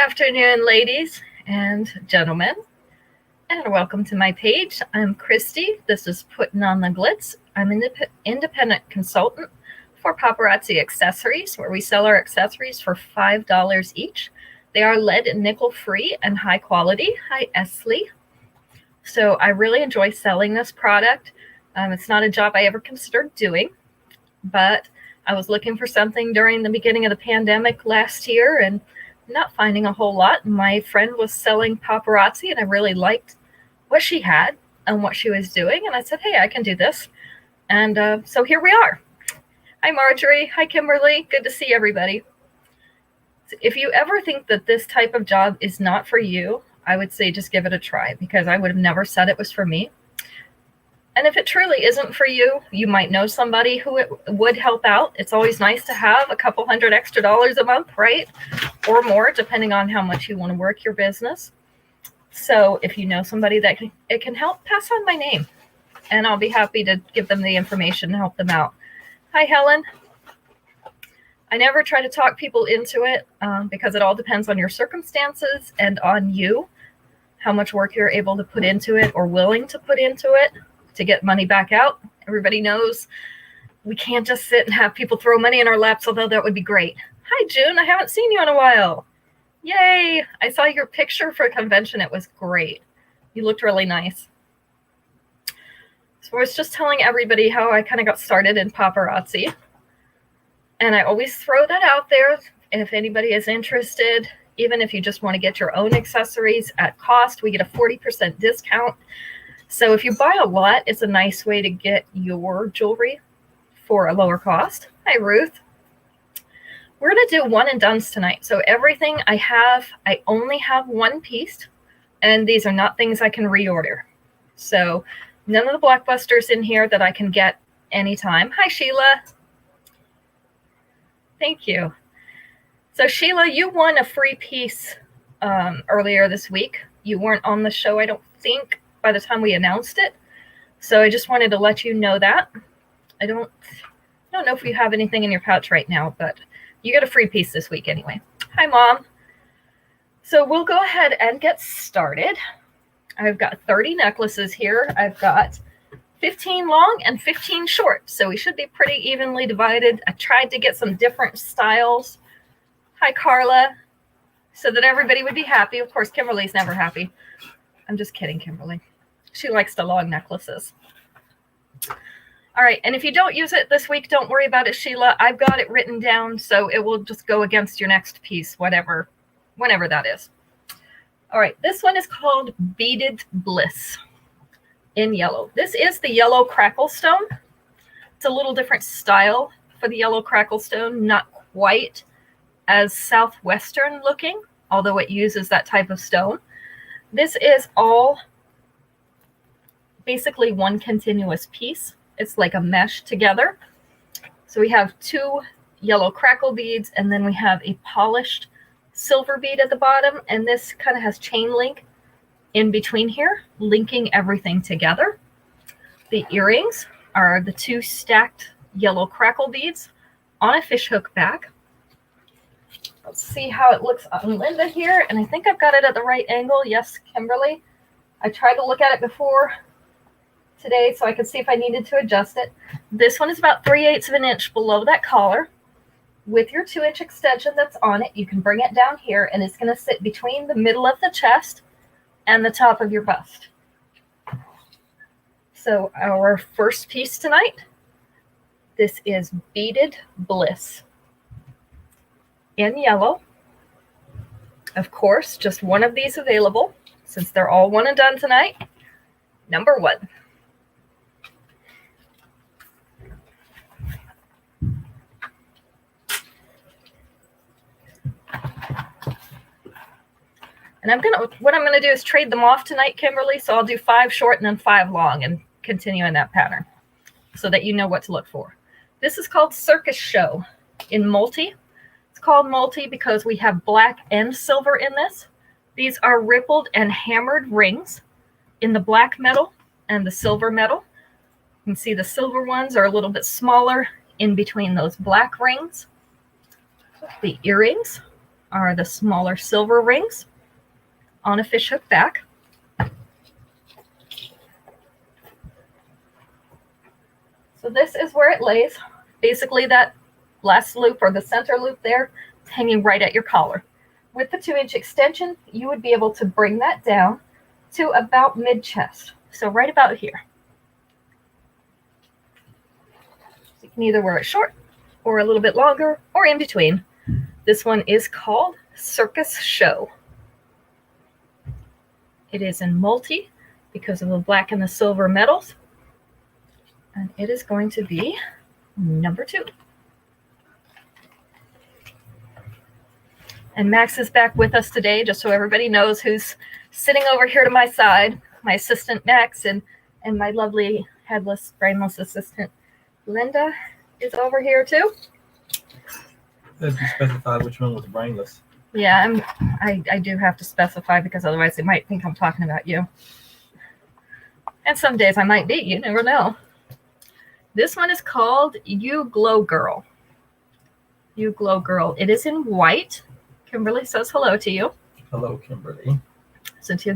afternoon, ladies and gentlemen, and welcome to my page. I'm Christy. This is Putting on the Glitz. I'm an independent consultant for Paparazzi Accessories, where we sell our accessories for $5 each. They are lead and nickel free and high quality. Hi, Esley. So I really enjoy selling this product. It's not a job I ever considered doing, but I was looking for something during the beginning of the pandemic last year and not finding a whole lot. My friend was selling paparazzi and I really liked what she had and what she was doing. And I said, hey, I can do this. And so here we are. Hi, Marjorie. Hi, Kimberly. Good to see everybody. If you ever think that this type of job is not for you, I would say just give it a try, because I would have never said it was for me. And if it truly isn't for you, you might know somebody who it would help out. It's always nice to have a couple $100 extra a month, right? Or more, depending on how much you want to work your business. So if you know somebody that it can help, pass on my name, and I'll be happy to give them the information and help them out. Hi, Helen. I never try to talk people into it because it all depends on your circumstances and on you, how much work you're able to put into it or willing to put into it to get money back out. Everybody knows we can't just sit and have people throw money in our laps, although that would be great. Hi, June. I haven't seen you in a while. Yay. I saw your picture for a convention. It was great. You looked really nice. So I was just telling everybody how I kind of got started in paparazzi. And I always throw that out there if anybody is interested. Even if you just want to get your own accessories at cost, we get a 40% discount. So if you buy a lot, it's a nice way to get your jewelry for a lower cost. Hi, Ruth. We're going to do one and dones tonight. So everything I have, I only have one piece, and these are not things I can reorder. So none of the blockbusters in here that I can get anytime. Hi, Sheila. Thank you. So Sheila, you won a free piece earlier this week. You weren't on the show, I don't think, by the time we announced it. So I just wanted to let you know that. I don't know if you have anything in your pouch right now, but you get a free piece this week anyway. Hi, Mom. So we'll go ahead and get started. I've got 30 necklaces here. I've got 15 long and 15 short. So we should be pretty evenly divided. I tried to get some different styles. Hi, Carla. So that everybody would be happy. Of course, Kimberly's never happy. I'm just kidding, Kimberly. She likes the long necklaces. All right, and if you don't use it this week, don't worry about it, Sheila. I've got it written down, so it will just go against your next piece, whenever that is. All right, this one is called Beaded Bliss in yellow. This is the yellow crackle stone. It's a little different style for the yellow crackle stone, not quite as southwestern looking, although it uses that type of stone. This is all basically one continuous piece. It's like a mesh together. So we have two yellow crackle beads, and then we have a polished silver bead at the bottom, and this kind of has chain link in between here, linking everything together. The earrings are the two stacked yellow crackle beads on a fishhook back. Let's see how it looks on Linda here, and I think I've got it at the right angle. Yes, Kimberly. I tried to look at it before today so I could see if I needed to adjust it. This one is about 3/8 of an inch below that collar. With your 2-inch extension that's on it, you can bring it down here, and it's going to sit between the middle of the chest and the top of your bust. So our first piece tonight, this is Beaded Bliss in yellow. Of course, just one of these available, since they're all one and done tonight. Number one. And what I'm gonna do is trade them off tonight, Kimberly. So I'll do 5 short and then 5 long and continue in that pattern so that you know what to look for. This is called Circus Show in multi. It's called multi because we have black and silver in this. These are rippled and hammered rings in the black metal and the silver metal. You can see the silver ones are a little bit smaller in between those black rings. The earrings are the smaller silver rings on a fishhook back. So this is where it lays. Basically that last loop or the center loop there is hanging right at your collar. With the 2-inch extension, you would be able to bring that down to about mid-chest. So right about here. So you can either wear it short or a little bit longer or in between. This one is called Circus Show. It is in multi because of the black and the silver metals. And it is going to be number 2. And Max is back with us today, just so everybody knows who's sitting over here to my side. My assistant Max and my lovely headless, brainless assistant Linda is over here too. Did you specify which one was brainless? Yeah, I do have to specify because otherwise they might think I'm talking about you. And some days I might be, you never know. This one is called You Glow Girl. You Glow Girl. It is in white. Kimberly says hello to you. Hello, Kimberly. Since she's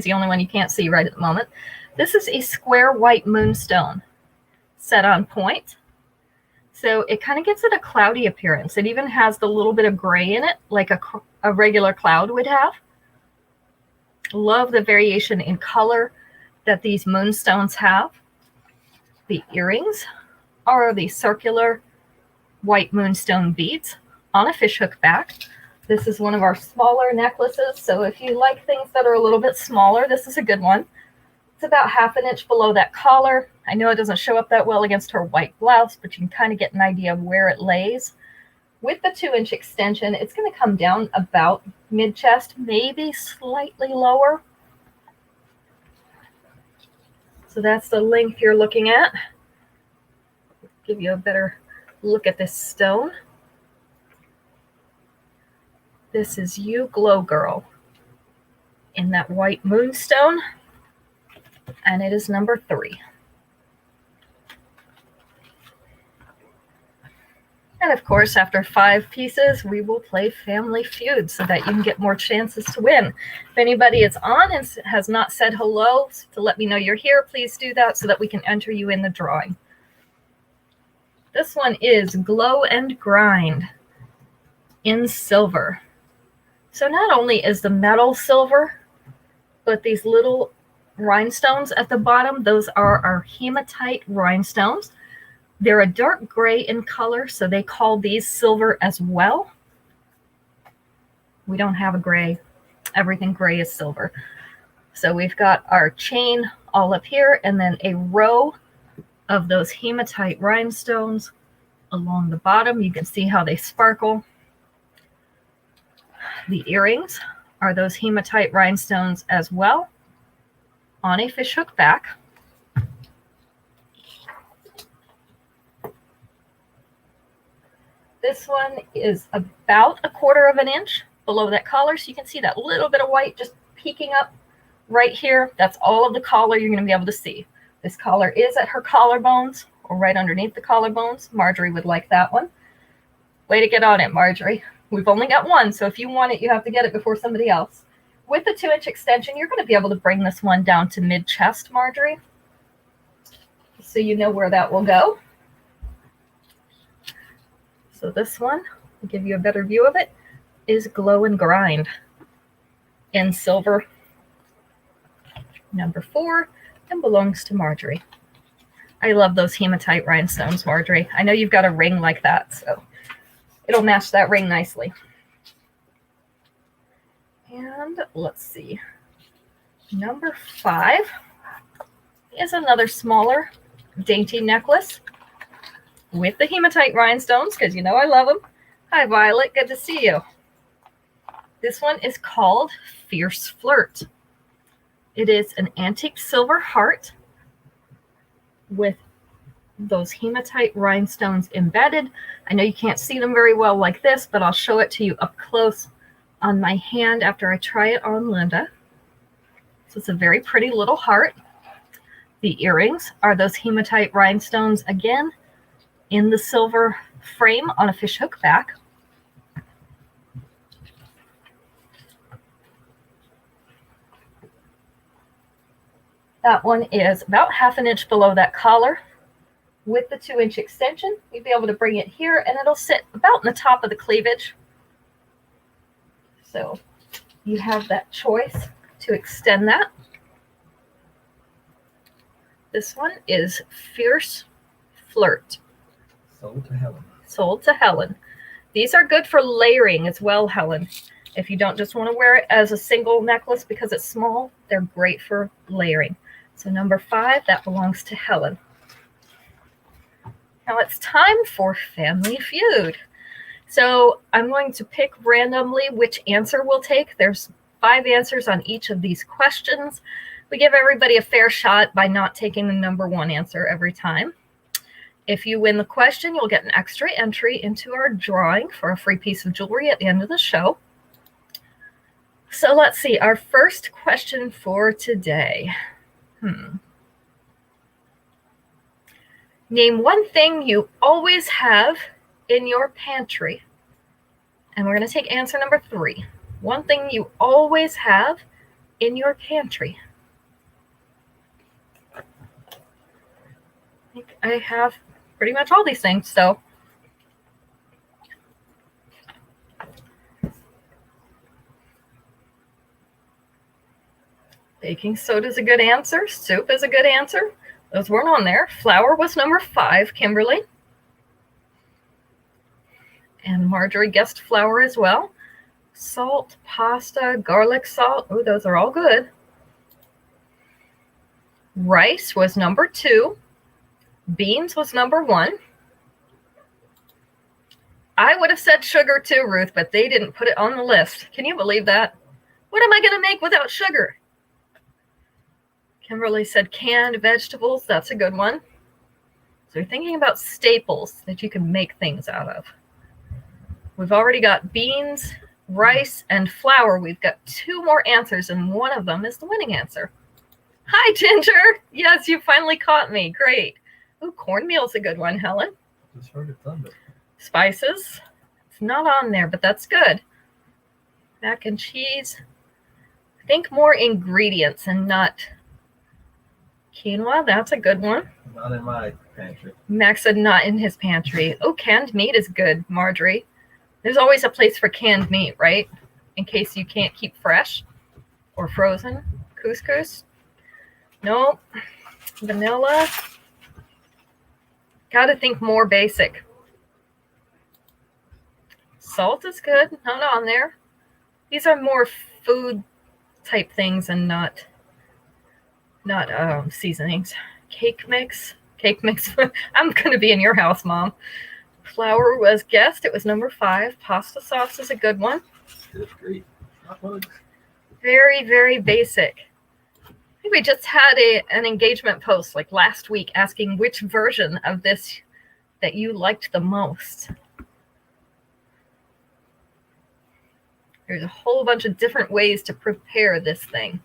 the only one you can't see right at the moment. This is a square white moonstone set on point. So it kind of gives it a cloudy appearance. It even has the little bit of gray in it, like a regular cloud would have. Love the variation in color that these moonstones have. The earrings are the circular white moonstone beads on a fishhook back. This is one of our smaller necklaces, so if you like things that are a little bit smaller, this is a good one. It's about 1/2 inch below that collar. I know it doesn't show up that well against her white blouse, but you can kind of get an idea of where it lays. With the 2-inch extension, it's going to come down about mid-chest, maybe slightly lower. So that's the length you're looking at. Give you a better look at this stone. This is You Glow Girl in that white moonstone, and it is number 3. And of course, after 5 pieces, we will play Family Feud so that you can get more chances to win. If anybody is on and has not said hello to let me know you're here, please do that so that we can enter you in the drawing. This one is Glow and Grind in silver. So not only is the metal silver, but these little rhinestones at the bottom, those are our hematite rhinestones. They're a dark gray in color, so they call these silver as well. We don't have a gray. Everything gray is silver. So we've got our chain all up here, and then a row of those hematite rhinestones along the bottom. You can see how they sparkle. The earrings are those hematite rhinestones as well on a fishhook back. This one is about 1/4 inch below that collar, so you can see that little bit of white just peeking up right here. That's all of the collar you're going to be able to see. This collar is at her collarbones, or right underneath the collarbones. Marjorie would like that one. Way to get on it, Marjorie. We've only got one, so if you want it, you have to get it before somebody else. With the 2-inch extension, you're going to be able to bring this one down to mid-chest, Marjorie, so you know where that will go. So this one, to give you a better view of it, is Glow and Grind in silver, number 4, and belongs to Marjorie. I love those hematite rhinestones, Marjorie. I know you've got a ring like that, so it'll match that ring nicely. And let's see. Number 5 is another smaller, dainty necklace with the hematite rhinestones, because you know I love them. Hi, Violet. Good to see you. This one is called Fierce Flirt. It is an antique silver heart with those hematite rhinestones embedded. I know you can't see them very well like this, but I'll show it to you up close on my hand after I try it on Linda. So it's a very pretty little heart. The earrings are those hematite rhinestones again in the silver frame on a fishhook back. That one is about 1/2 inch below that collar. With the 2-inch extension, you'd be able to bring it here and it'll sit about in the top of the cleavage. So you have that choice to extend that. This one is Fierce Flirt. Sold to Helen. Sold to Helen. These are good for layering as well, Helen. If you don't just want to wear it as a single necklace because it's small, they're great for layering. So number 5, that belongs to Helen. Now it's time for Family Feud. So I'm going to pick randomly which answer we'll take. There's 5 answers on each of these questions. We give everybody a fair shot by not taking the number 1 answer every time. If you win the question, you'll get an extra entry into our drawing for a free piece of jewelry at the end of the show. So let's see, our first question for today. Name one thing you always have in your pantry. And we're going to take answer number 3. One thing you always have in your pantry. I think I have pretty much all these things, so. Baking soda is a good answer. Soup is a good answer. Those weren't on there. Flour was number 5, Kimberly. And Marjorie guessed flour as well. Salt, pasta, garlic salt. Oh, those are all good. Rice was number 2. Beans was number 1. I would have said sugar too, Ruth, but they didn't put it on the list. Can you believe that? What am I going to make without sugar? Kimberly said canned vegetables. That's a good one. So you're thinking about staples that you can make things out of. We've already got beans, rice, and flour. We've got 2 more answers, and one of them is the winning answer. Hi, Ginger. Yes, you finally caught me. Great. Ooh, cornmeal's a good one, Helen. Just heard it thunder. Spices. It's not on there, but that's good. Mac and cheese. Think more ingredients and not quinoa. That's a good one. Not in my pantry. Max said not in his pantry. Oh, canned meat is good, Marjorie. There's always a place for canned meat, right? In case you can't keep fresh or frozen. Couscous. Nope. Vanilla. Got to think more basic. Salt is good. Not on there. These are more food type things and not seasonings. Cake mix. Cake mix. I'm going to be in your house, Mom. Flour was guessed. It was number 5. Pasta sauce is a good one. Good grief. Very, very basic. I think we just had an engagement post like last week asking which version of this that you liked the most. There's a whole bunch of different ways to prepare this thing.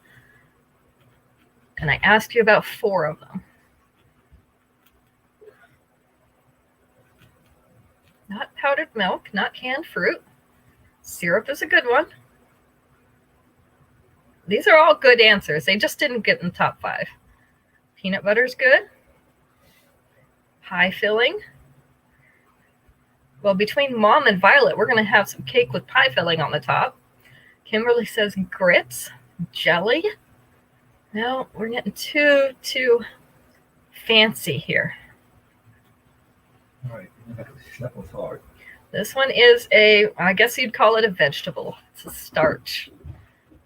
And I asked you about 4 of them. Not powdered milk, not canned fruit. Syrup is a good one. These are all good answers. They just didn't get in the top 5. Peanut butter is good. Pie filling. Well, between Mom and Violet, we're going to have some cake with pie filling on the top. Kimberly says grits, jelly. No, we're getting too fancy here. All right, that was hard. This one is I guess you'd call it a vegetable. It's a starch.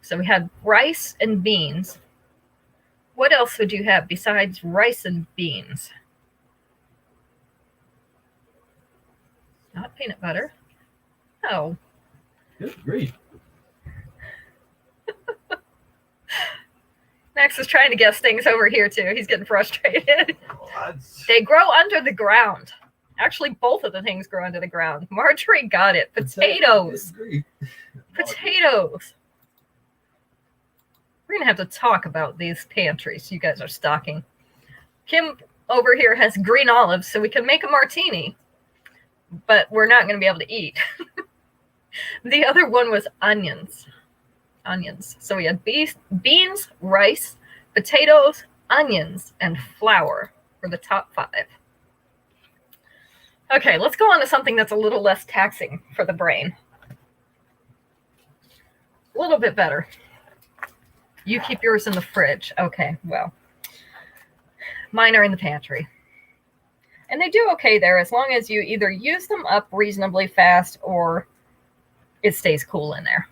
So we had rice and beans. What else would you have besides rice and beans? Not peanut butter. Oh. Good grief. Max is trying to guess things over here too. He's getting frustrated. Oh, They grow under the ground. Actually, both of the things grow under the ground. Marjorie got it. Potatoes. Potatoes. We're going to have to talk about these pantries you guys are stocking. Kim over here has green olives, so we can make a martini. But we're not going to be able to eat. The other one was onions. Onions. So we had beans, rice, potatoes, onions, and flour for the top 5. Okay, let's go on to something that's a little less taxing for the brain. A little bit better. You keep yours in the fridge. Okay, well, mine are in the pantry. And they do okay there as long as you either use them up reasonably fast or it stays cool in there.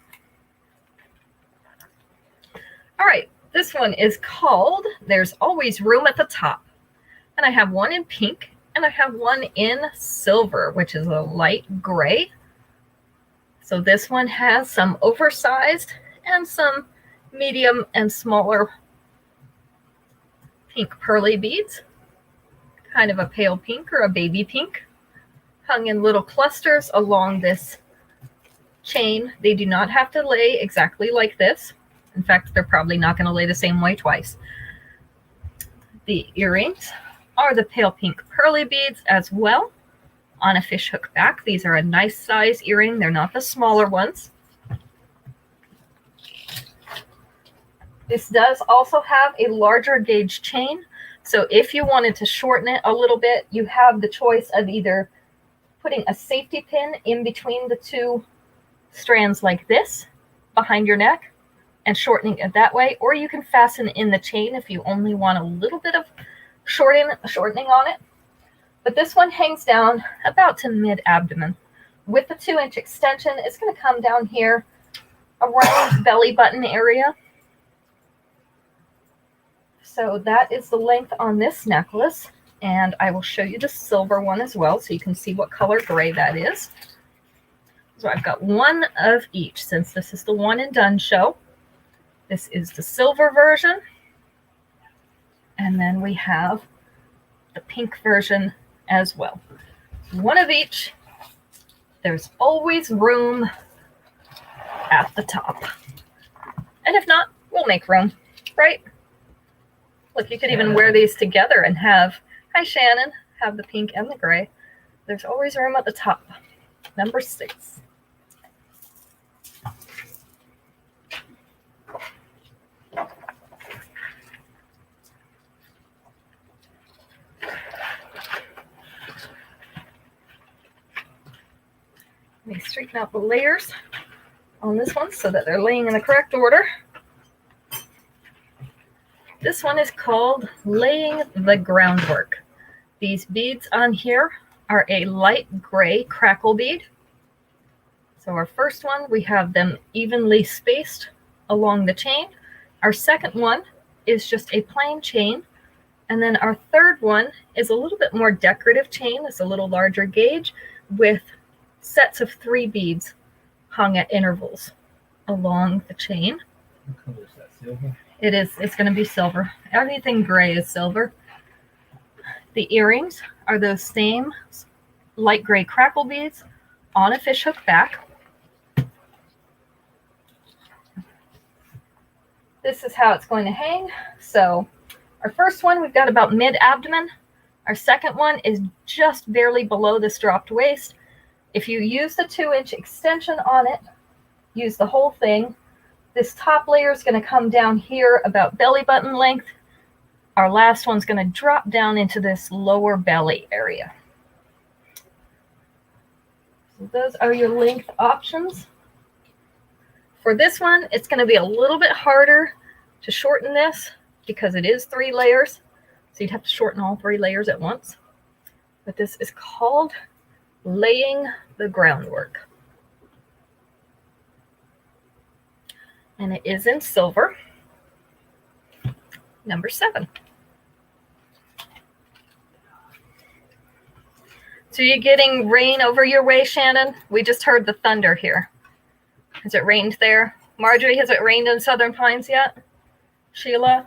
All right, this one is called There's Always Room at the Top. And I have one in pink and I have one in silver, which is a light gray. So this one has some oversized and some medium and smaller pink pearly beads, kind of a pale pink or a baby pink, hung in little clusters along this chain. They do not have to lay exactly like this. In fact, they're probably not going to lay the same way twice. The earrings are the pale pink pearly beads as well on a fishhook back. These are a nice size earring. They're not the smaller ones. This does also have a larger gauge chain. So if you wanted to shorten it a little bit, you have the choice of either putting a safety pin in between the 2 strands like this behind your neck and shortening it that way, or you can fasten in the chain if you only want a little bit of shortening on it. But this one hangs down about to mid-abdomen. With the 2-inch extension, it's going to come down here around belly button area. So that is the length on this necklace, and I will show you the silver one as well so you can see what color gray that is. So I've got one of each since this is the one and done show. This is the silver version. And then we have the pink version as well. One of each. There's always room at the top. And if not, we'll make room, right? Look, you could even wear these together and have, hi Shannon, have the pink and the gray. There's always room at the top. Number 6. Let me straighten out the layers on this one so that they're laying in the correct order. This one is called Laying the Groundwork. These beads on here are a light gray crackle bead. So our first one, we have them evenly spaced along the chain. Our second one is just a plain chain. And then our third one is a little bit more decorative chain. It's a little larger gauge with sets of 3 beads hung at intervals along the chain. What color is that? Silver? It is. It's going to be silver. Everything gray is silver. The earrings are those same light gray crackle beads on a fishhook back. This is how it's going to hang. So our first one, we've got about mid-abdomen. Our second one is just barely below this dropped waist. If you use the 2-inch extension on it, use the whole thing. This top layer is going to come down here about belly button length. Our last one's going to drop down into this lower belly area. So those are your length options. For this one, it's going to be a little bit harder to shorten this because it is 3 layers. So you'd have to shorten all 3 layers at once. But this is called Laying the Groundwork. And it is in silver. Number 7. So you getting rain over your way, Shannon? We just heard the thunder here. Has it rained there? Marjorie, has it rained in Southern Pines yet? Sheila?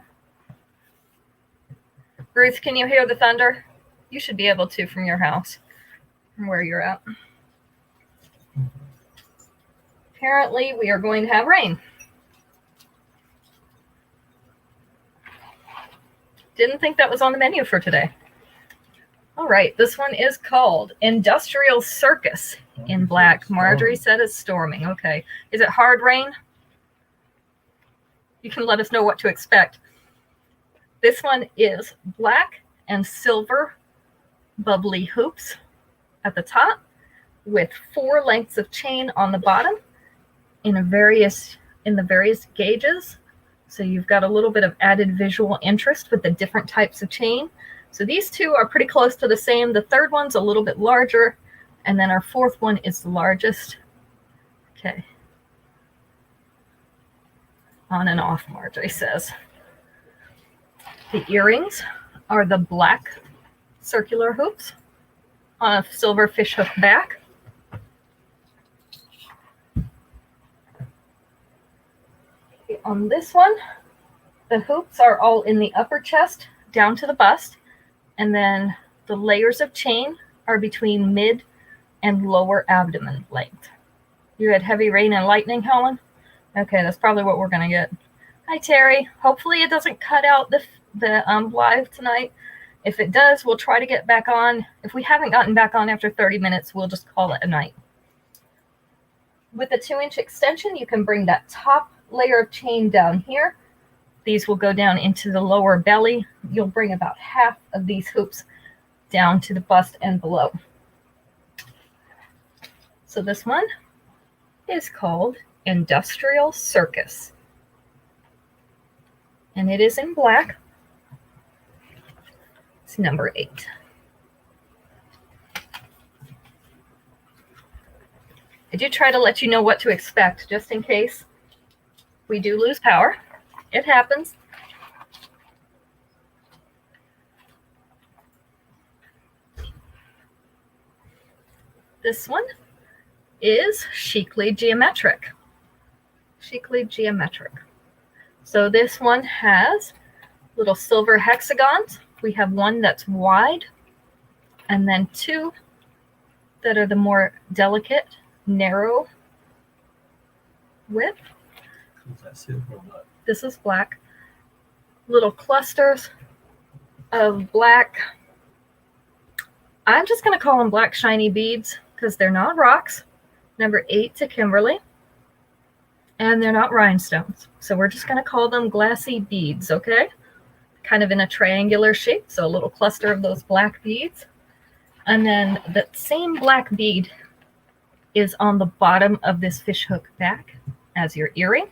Ruth, can you hear the thunder? You should be able to from your house, from where you're at. Apparently, we are going to have rain. Didn't think that was on the menu for today. All right, this one is called Industrial Circus in black. Marjorie said it's storming. Okay. Is it hard rain? You can let us know what to expect. This one is black and silver bubbly hoops at the top with 4 lengths of chain on the bottom in the various gauges. So you've got a little bit of added visual interest with the different types of chain. So these two are pretty close to the same. The third one's a little bit larger, and then our fourth one is the largest. Okay. On and off, Marjorie says. The earrings are the black circular hoops on a silver fishhook back. On this one, the hoops are all in the upper chest down to the bust, and then the layers of chain are between mid and lower abdomen length. You had heavy rain and lightning, Helen? Okay, that's probably what we're going to get. Hi, Terry. Hopefully it doesn't cut out the live tonight. If it does, we'll try to get back on. If we haven't gotten back on after 30 minutes, we'll just call it a night. With a 2-inch extension, you can bring that top layer of chain down here. These will go down into the lower belly. You'll bring about half of these hoops down to the bust and below. So this one is called Industrial Circus. And it is in black. It's number 8. I do try to let you know what to expect, just in case we do lose power. It happens. This one is chicly geometric. Chicly geometric. So this one has little silver hexagons. We have one that's wide, and then 2 that are the more delicate, narrow width. Is that silver or black? This is black. Little clusters of black. I'm just going to call them black shiny beads because they're not rocks. Number 8 to Kimberly. And they're not rhinestones. So we're just going to call them glassy beads, okay? Kind of in a triangular shape. So a little cluster of those black beads. And then that same black bead is on the bottom of this fishhook back as your earring.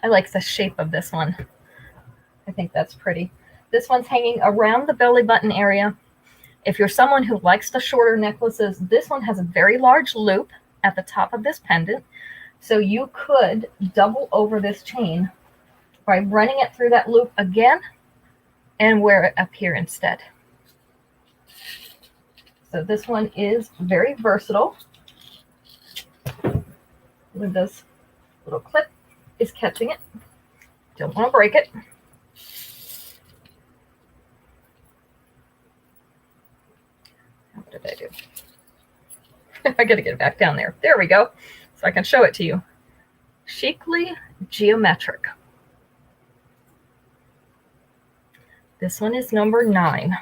I like the shape of this one. I think that's pretty. This one's hanging around the belly button area. If you're someone who likes the shorter necklaces, this one has a very large loop at the top of this pendant. So you could double over this chain by running it through that loop again and wear it up here instead. So this one is very versatile. With this little clip is catching it. Don't want to break it. What did I do? I got to get it back down there. There we go. So I can show it to you. Chicly geometric. This one is number 9.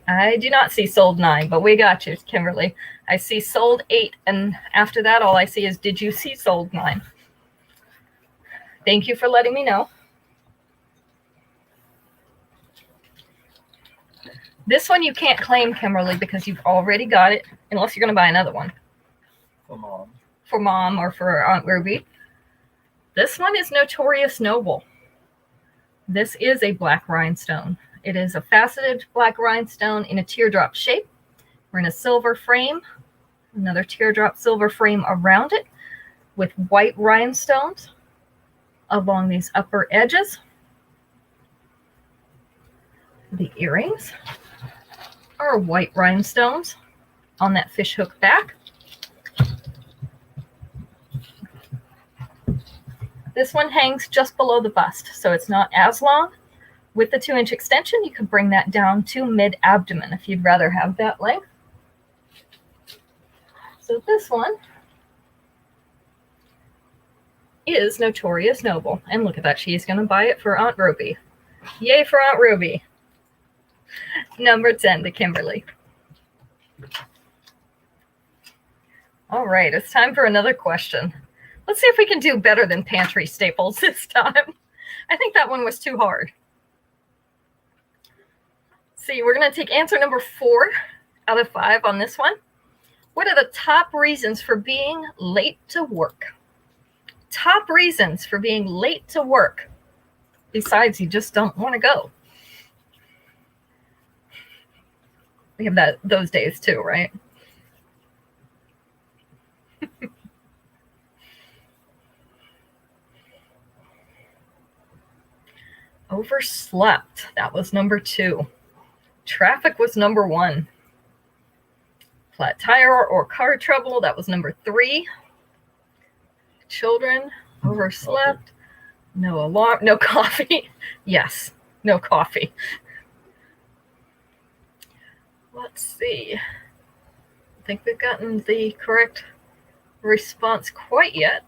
I do not see sold 9, but we got you, Kimberly. I see sold 8, and after that, all I see is, did you see sold 9? Thank you for letting me know. This one you can't claim, Kimberly, because you've already got it, unless you're going to buy another one. For mom. For mom or for Aunt Ruby. This one is Notorious Noble. This is a black rhinestone. It is a faceted black rhinestone in a teardrop shape. We're in a silver frame, another teardrop silver frame around it with white rhinestones along these upper edges. The earrings are white rhinestones on that fishhook back. This one hangs just below the bust, so it's not as long. With the 2-inch extension, you can bring that down to mid-abdomen if you'd rather have that length. So this one is Notorious Noble. And look at that, she's going to buy it for Aunt Ruby. Yay for Aunt Ruby. Number 10 to Kimberly. All right, it's time for another question. Let's see if we can do better than pantry staples this time. I think that one was too hard. See, we're going to take answer number 4 out of 5 on this one. What are the top reasons for being late to work? Top reasons for being late to work, besides you just don't want to go. We have those days too, right? Overslept. That was number 2. Traffic was number 1. Flat tire or car trouble. That was number 3. Children. Overslept. No alarm. No coffee. Yes. No coffee. Let's see. I think we've gotten the correct response quite yet.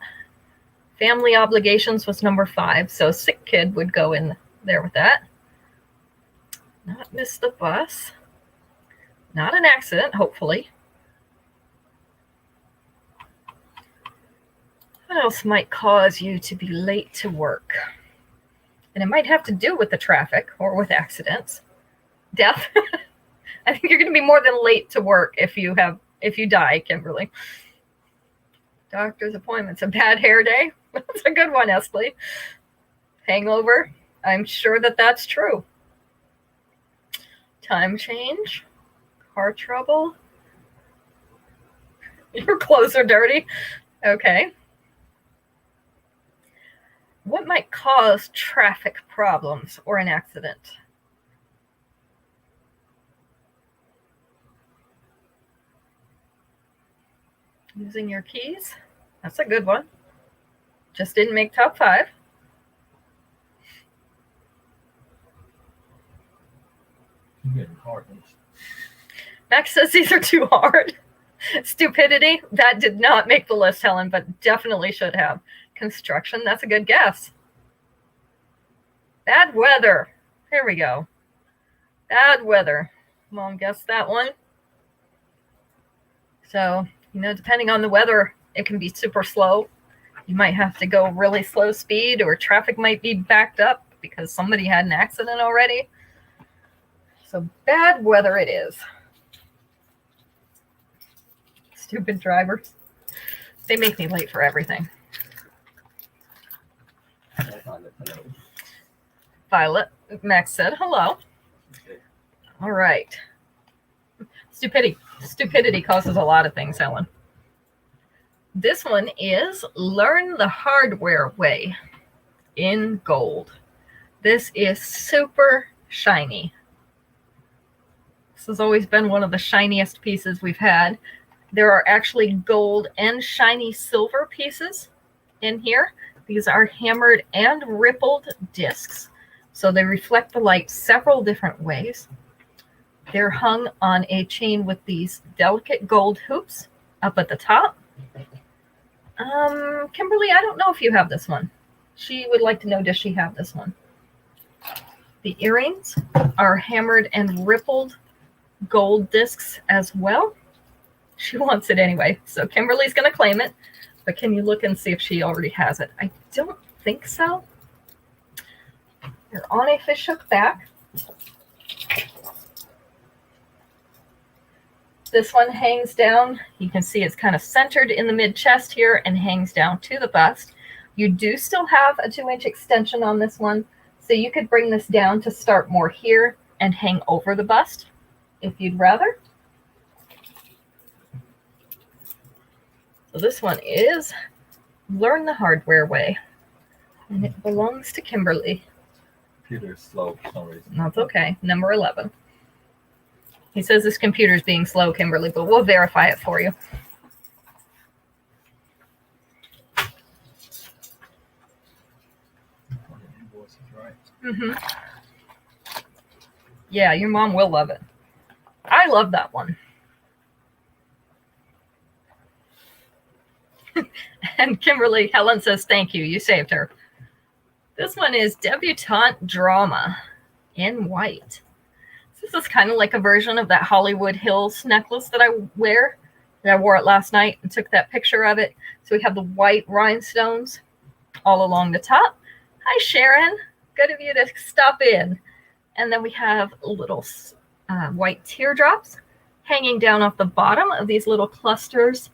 Family obligations was number 5, so sick kid would go in there with that. Not miss the bus. Not an accident, hopefully. What else might cause you to be late to work? And it might have to do with the traffic or with accidents. Death. I think you're going to be more than late to work if you die, Kimberly. Doctor's appointments. A bad hair day. That's a good one, Esley. Hangover. I'm sure that's true. Time change. Car trouble. Your clothes are dirty. Okay. What might cause traffic problems or an accident? Using your keys. That's a good one. Just didn't make top 5. You're getting hard ones. Max says these are too hard. Stupidity. That did not make the list, Helen, but definitely should have. Construction. That's a good guess. Bad weather. Here we go. Bad weather. Mom guessed that one. So, depending on the weather, it can be super slow. You might have to go really slow speed, or traffic might be backed up because somebody had an accident already. So bad weather it is. Stupid drivers. They make me late for everything. Violet, Max said hello. Okay. All right. Stupidity causes a lot of things, Helen. This one is Learn the Hardware Way in gold. This is super shiny. This has always been one of the shiniest pieces we've had. There are actually gold and shiny silver pieces in here. These are hammered and rippled discs, so they reflect the light several different ways. They're hung on a chain with these delicate gold hoops up at the top. Kimberly, I don't know if you have this one. She would like to know, does she have this one? The earrings are hammered and rippled gold discs as well. She wants it anyway, so Kimberly's going to claim it. But can you look and see if she already has it? I don't think so. They're on a fishhook back. This one hangs down. You can see it's kind of centered in the mid-chest here and hangs down to the bust. You do still have a 2-inch extension on this one, so you could bring this down to start more here and hang over the bust if you'd rather. So this one is Learn the Hardware Way, and it belongs to Kimberly. Computer's slow for some reason. That's okay. Number 11. He says this computer's being slow, Kimberly, but we'll verify it for you. Mm-hmm. Yeah, your mom will love it. I love that one. And Kimberly, Helen says, thank you. You saved her. This one is Debutante Drama in white. This is kind of like a version of that Hollywood Hills necklace that I wear. I wore it last night and took that picture of it. So we have the white rhinestones all along the top. Hi, Sharon. Good of you to stop in. And then we have little white teardrops hanging down off the bottom of these little clusters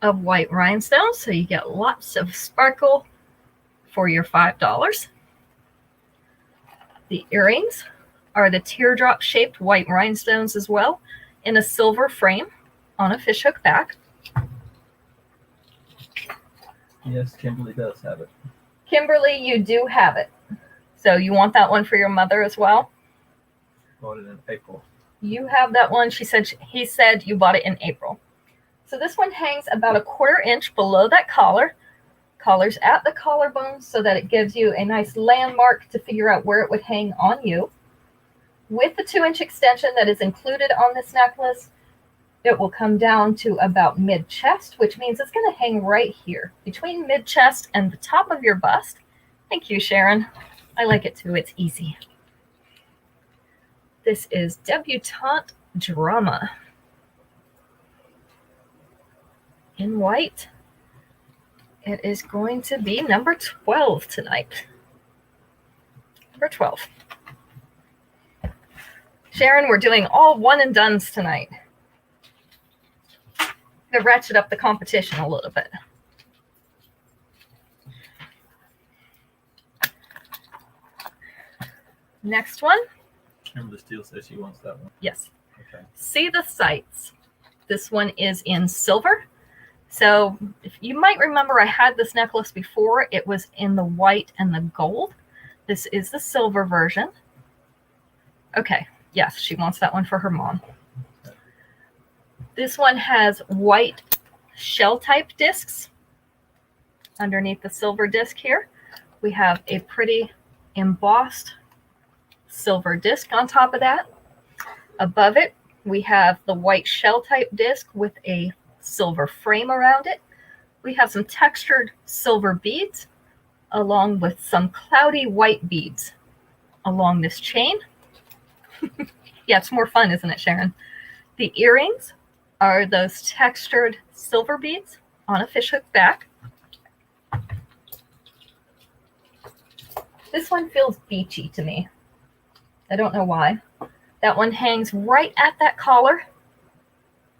of white rhinestones. So you get lots of sparkle for your $5. The earrings are the teardrop shaped white rhinestones as well in a silver frame on a fishhook back. Yes, Kimberly does have it. Kimberly, you do have it. So you want that one for your mother as well? Bought it in April. You have that one. He said you bought it in April. So this one hangs about a 1/4 inch below that collar. Collar's at the collarbone so that it gives you a nice landmark to figure out where it would hang on you. With the 2-inch extension that is included on this necklace, it will come down to about mid-chest, which means it's going to hang right here between mid-chest and the top of your bust. Thank you, Sharon. I like it too. It's easy. This is Debutante Drama in white. It is going to be number 12 tonight. Number 12. Sharon, we're doing all one and dones tonight. To ratchet up the competition a little bit. Next one. Kimberly Steele says she wants that one. Yes. Okay. See the sights. This one is in silver. So if you might remember, I had this necklace before. It was in the white and the gold. This is the silver version. Okay. Yes, she wants that one for her mom. This one has white shell type discs underneath the silver disc here. We have a pretty embossed silver disc on top of that. Above it, we have the white shell type disc with a silver frame around it. We have some textured silver beads along with some cloudy white beads along this chain. Yeah, it's more fun, isn't it, Sharon? The earrings are those textured silver beads on a fishhook back. This one feels beachy to me. I don't know why. That one hangs right at that collar.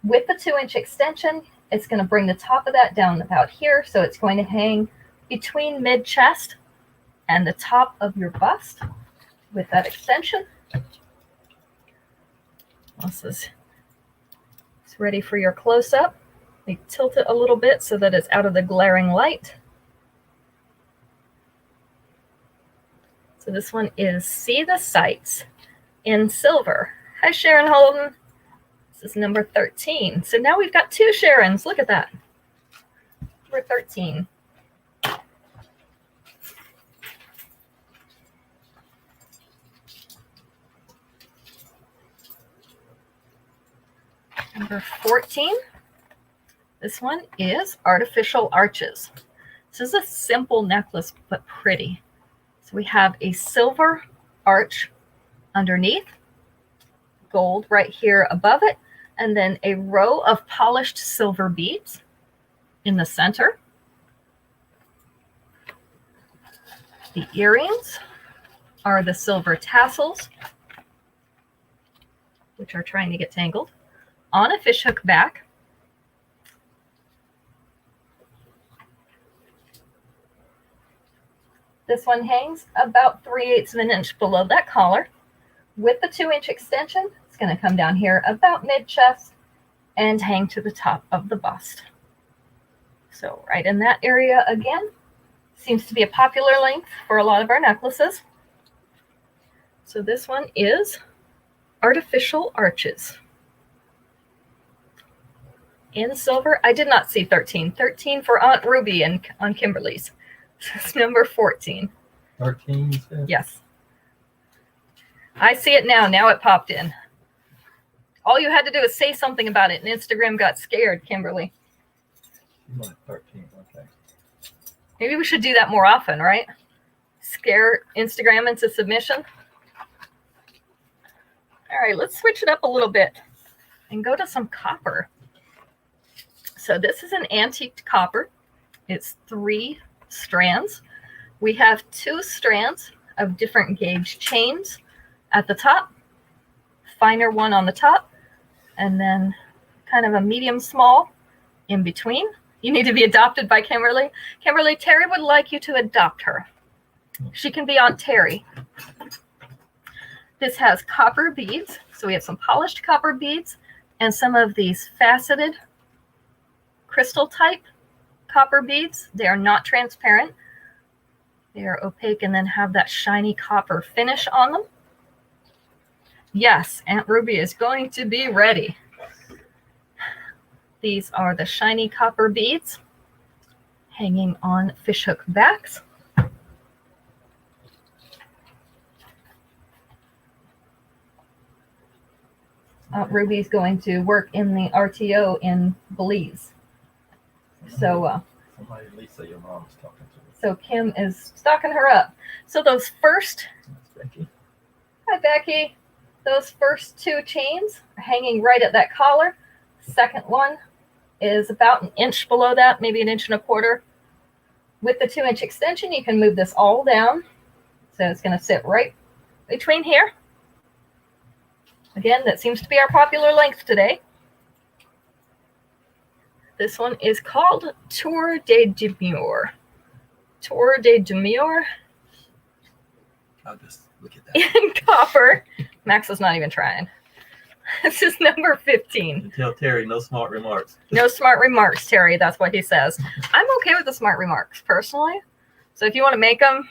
With the 2-inch extension, it's going to bring the top of that down about here. So it's going to hang between mid-chest and the top of your bust with that extension. This is ready for your close-up. We tilt it a little bit so that it's out of the glaring light. So this one is See the Sights in silver. Hi, Sharon Holden. This is number 13. So now we've got 2 Sharons. Look at that. Number 13. Number 14. This one is Artificial Arches. This is a simple necklace, but pretty. So we have a silver arch underneath, gold right here above it, and then a row of polished silver beads in the center. The earrings are the silver tassels, which are trying to get tangled, on a fishhook back. This one hangs about 3/8 of an inch below that collar. With the 2-inch extension, it's going to come down here about mid-chest and hang to the top of the bust. So right in that area again. Seems to be a popular length for a lot of our necklaces. So this one is Artificial Arches in silver. I did not see 13. 13 for Aunt Ruby and on Kimberly's. It's number 14. 13, you said? Yes. I see it now. Now it popped in. All you had to do is say something about it, and Instagram got scared, Kimberly. You want 13, okay. Maybe we should do that more often, right? Scare Instagram into submission. All right, let's switch it up a little bit and go to some copper. So this is an antique copper. It's 3 strands. We have 2 strands of different gauge chains at the top, finer one on the top, and then kind of a medium small in between. You need to be adopted by Kimberly. Kimberly, Terry would like you to adopt her. She can be Aunt Terry. This has copper beads. So we have some polished copper beads and some of these faceted crystal type copper beads. They are not transparent. They are opaque and then have that shiny copper finish on them. Yes, Aunt Ruby is going to be ready. These are the shiny copper beads hanging on fishhook backs. Aunt Ruby's going to work in the RTO in Belize. So, Somebody, Lisa, your mom is talking to me. so Kim is stocking her up. So those first, That's Becky. hi Becky, those first 2 chains are hanging right at that collar. Second one is about an inch below that, maybe 1.25 inches. With the 2-inch extension, you can move this all down. So it's going to sit right between here. Again, that seems to be our popular length today. This one is called Tour de Demure. Tour de Demure I'll just look at that. in copper. Max is not even trying. This is number 15. You tell Terry no smart remarks. No smart remarks, Terry. That's what he says. I'm okay with the smart remarks, personally. So if you want to make them,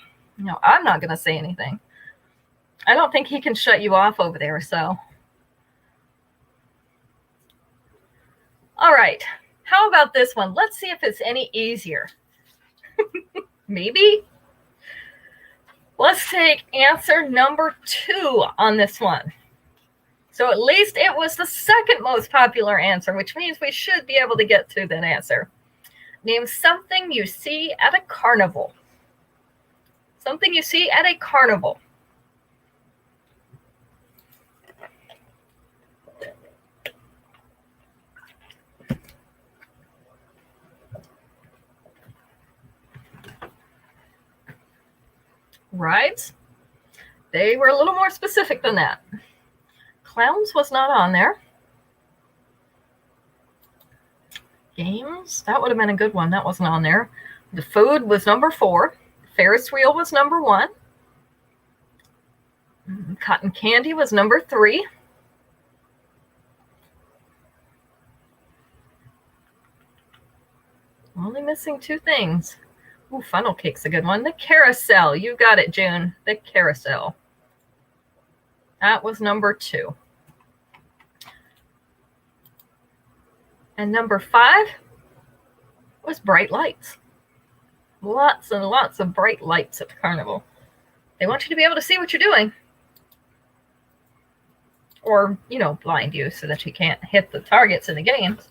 I'm not going to say anything. I don't think he can shut you off over there, so. All right. How about this one? Let's see if it's any easier. Maybe. Let's take answer number 2 on this one. So at least it was the second most popular answer, which means we should be able to get to that answer. Name something you see at a carnival. Something you see at a carnival. Rides. They were a little more specific than that. Clowns was not on there. Games, that would have been a good one. That wasn't on there. The food was number 4. Ferris wheel was number 1. Cotton candy was number 3. Only missing 2 things. Ooh, funnel cake's a good one. The carousel. You got it, June. The carousel. That was number 2. And number 5 was bright lights. Lots and lots of bright lights at the carnival. They want you to be able to see what you're doing. Or, blind you so that you can't hit the targets in the games.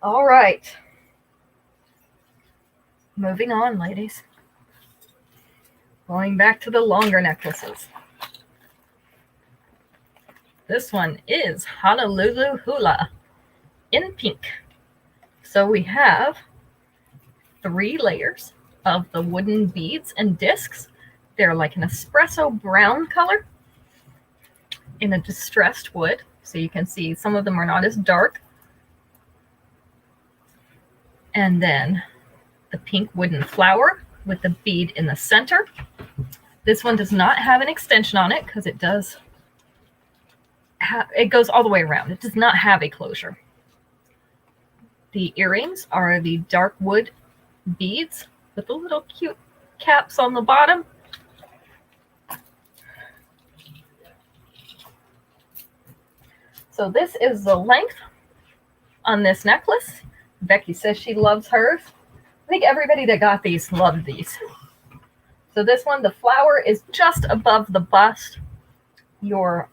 All right. Moving on, ladies. Going back to the longer necklaces. This one is Honolulu Hula in pink. So we have 3 layers of the wooden beads and discs. They're like an espresso brown color in a distressed wood. So you can see some of them are not as dark. And then the pink wooden flower with the bead in the center. This one does not have an extension on it because it does. It goes all the way around. It does not have a closure. The earrings are the dark wood beads with the little cute caps on the bottom. So this is the length on this necklace. Becky says she loves hers. I think everybody that got these loved these. So this one, the flower is just above the bust. Your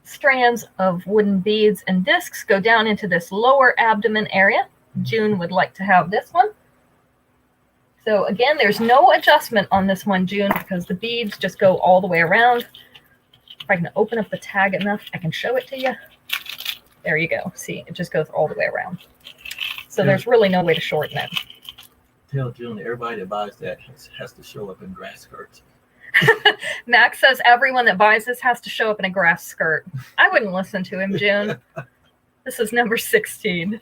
strands of wooden beads and discs go down into this lower abdomen area. June would like to have this one. So again, there's no adjustment on this one, June, because the beads just go all the way around. If I can open up the tag enough, I can show it to you. There you go. See, it just goes all the way around. So Yeah. there's really no way to shorten it. Tell June everybody that buys that has to show up in grass skirts. Max says everyone that buys this has to show up in a grass skirt. I wouldn't listen to him, June. This is number 16.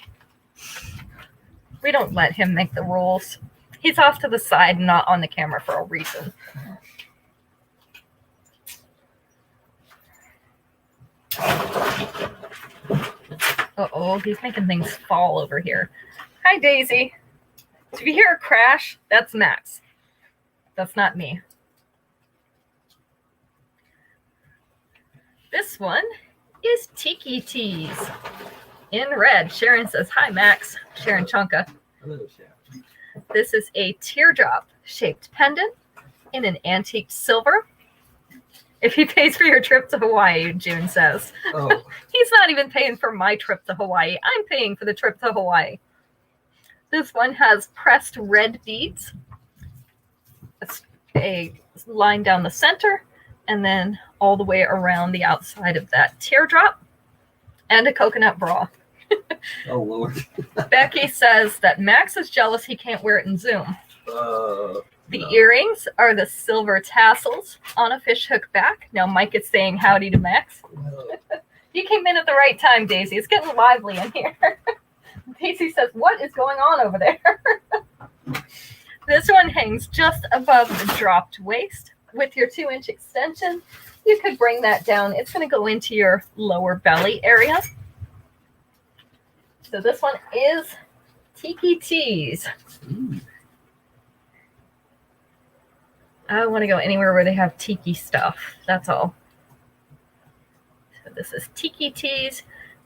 We don't let him make the rules. He's off to the side, not on the camera for a reason. Uh-oh, he's making things fall over here. Hi, Daisy. If you hear a crash, that's Max. That's not me. This one is Tiki Tees in red. Sharon says, hi, Max. Sharon Chonka. Hello, Sharon. This is a teardrop shaped pendant in an antique silver. If he pays for your trip to Hawaii, June says. Oh, He's not even paying for my trip to Hawaii. I'm paying for the trip to Hawaii. This one has pressed red beads, a line down the center, and then all the way around the outside of that teardrop, and a coconut bra. oh Lord. Becky says that Max is jealous he can't wear it in Zoom. The No. earrings are the silver tassels on a fishhook back. Now Mike is saying howdy to Max. No. You came in at the right time, Daisy. It's getting lively in here. Daisy says, what is going on over there? This one hangs just above the dropped waist with your 2-inch extension. You could bring that down. It's going to go into your lower belly area. So this one is Tiki Tees. Ooh. I want to go anywhere where they have tiki stuff. That's all. So this is Tiki Tees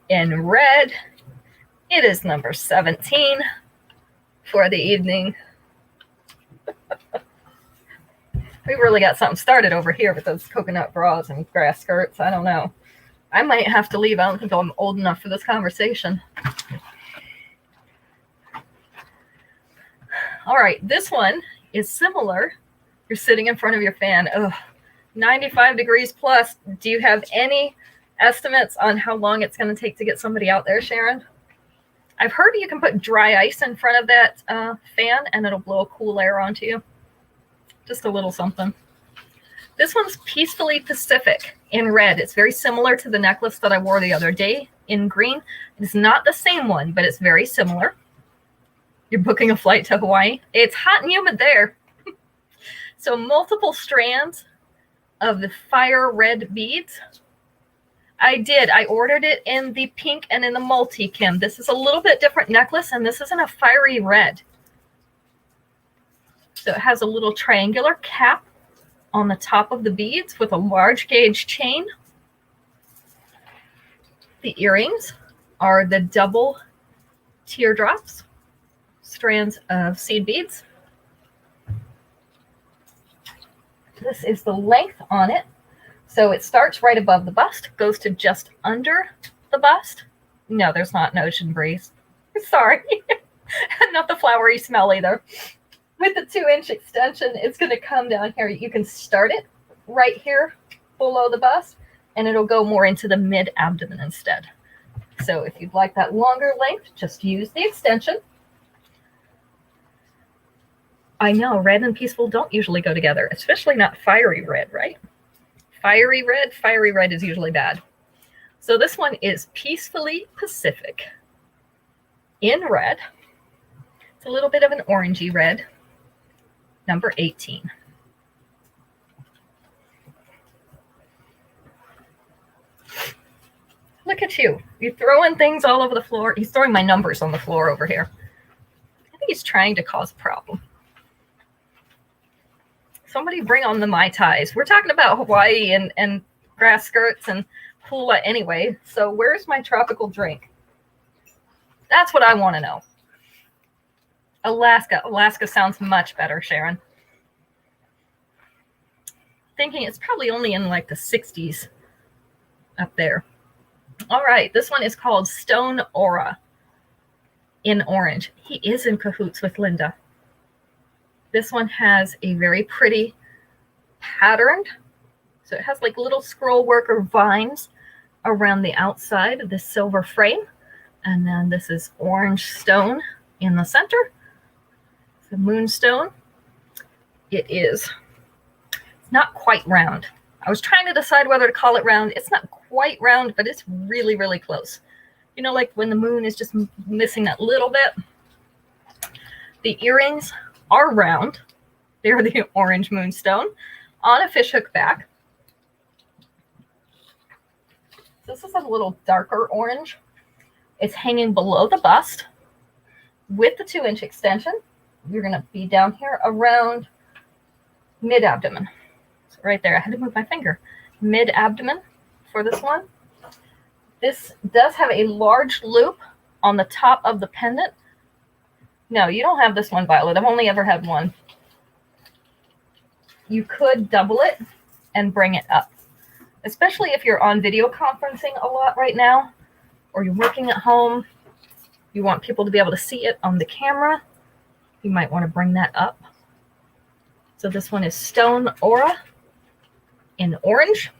in red. It is number 17 for the evening. We really got something started over here with those coconut bras and grass skirts. I don't know. I might have to leave. I don't think I'm old enough for this conversation. All right, this one is similar. You're sitting in front of your fan. Ugh, 95 degrees plus. Do you have any estimates on how long it's going to take to get somebody out there, Sharon? I've heard you can put dry ice in front of that fan and it'll blow cool air onto you. Just a little something. This one's Peacefully Pacific in red. It's very similar to the necklace that I wore the other day in green. It's not the same one, but it's very similar. You're booking a flight to Hawaii. It's hot and humid there. So multiple strands of the fire red beads. I ordered it in the pink and in the multi, Kim. This is a little bit different necklace, and this isn't a fiery red. So it has a little triangular cap on the top of the beads with a large gauge chain. The earrings are the double teardrops, strands of seed beads. This is the length on it. So it starts right above the bust, goes to just under the bust. No, there's not an ocean breeze. Sorry. Not the flowery smell either. With the 2-inch extension, it's going to come down here. You can start it right here below the bust, and it'll go more into the mid-abdomen instead. So if you'd like that longer length, just use the extension. I know, red and peaceful don't usually go together, especially not fiery red, right? Fiery red is usually bad. So this one is Peacefully Pacific in red. It's a little bit of an orangey red. Number 18. Look at you. You're throwing things all over the floor. He's throwing my numbers on the floor over here. I think he's trying to cause a problem. Somebody bring on the Mai Tais. We're talking about Hawaii and grass skirts and hula anyway. So where's my tropical drink? That's what I want to know. Alaska. Alaska sounds much better, Sharon. Thinking it's probably only in like the 60s up there. All right, this one is called Stone Aura in orange. He is in cahoots with Linda. This one has a very pretty pattern. So it has like little scroll work or vines around the outside of this silver frame. And then this is orange stone in the center. The moonstone. It's not quite round. I was trying to decide whether to call it round. It's not quite round, but it's really, really close. You know, like when the moon is just missing that little bit. The earrings are round. They're the orange moonstone on a fishhook back. This is a little darker orange. It's hanging below the bust with the 2-inch extension. You're going to be down here around mid-abdomen. So right there. I had to move my finger. Mid-abdomen for this one. This does have a large loop on the top of the pendant. No, you don't have this one, Violet. I've only ever had one. You could double it and bring it up, especially if you're on video conferencing a lot right now, or you're working at home. You want people to be able to see it on the camera. You might want to bring that up. So this one is Stone Aura in orange.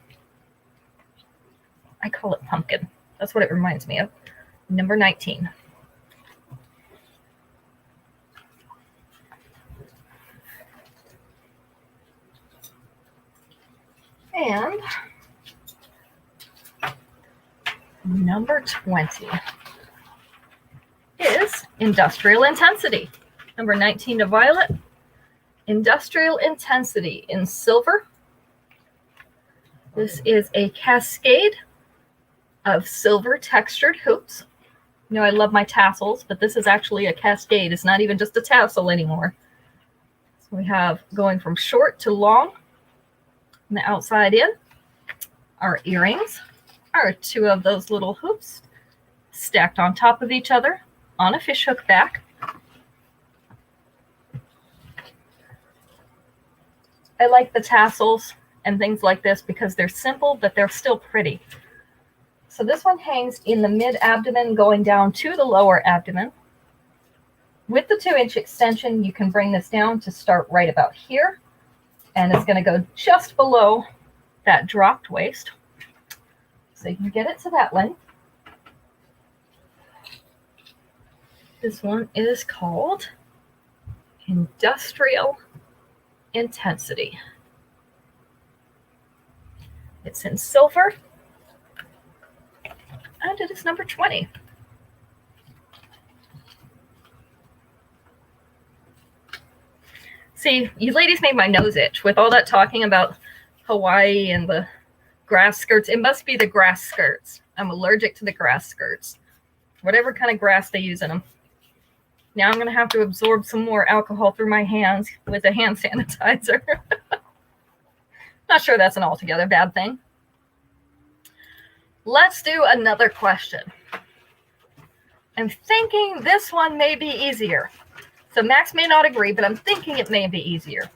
I call it pumpkin. That's what it reminds me of. Number 19. And number 20 is Industrial Intensity. Number 19 to Violet. Industrial Intensity in silver. This is a cascade of silver textured hoops. You know, I love my tassels, but this is actually a cascade. It's not even just a tassel anymore. So we have going from short to long and the outside in. Our earrings are 2 of those little hoops stacked on top of each other on a fishhook back. I like the tassels and things like this because they're simple, but they're still pretty. So this one hangs in the mid-abdomen going down to the lower abdomen. With the 2-inch extension, you can bring this down to start right about here. And it's going to go just below that dropped waist. So you can get it to that length. This one is called Industrial Intensity. It's in silver. And it is number 20. See, you ladies made my nose itch with all that talking about Hawaii and the grass skirts. It must be the grass skirts. I'm allergic to the grass skirts. Whatever kind of grass they use in them. Now I'm going to have to absorb some more alcohol through my hands with a hand sanitizer. Not sure that's an altogether bad thing. Let's do another question. I'm thinking this one may be easier. So Max may not agree, but I'm thinking it may be easier.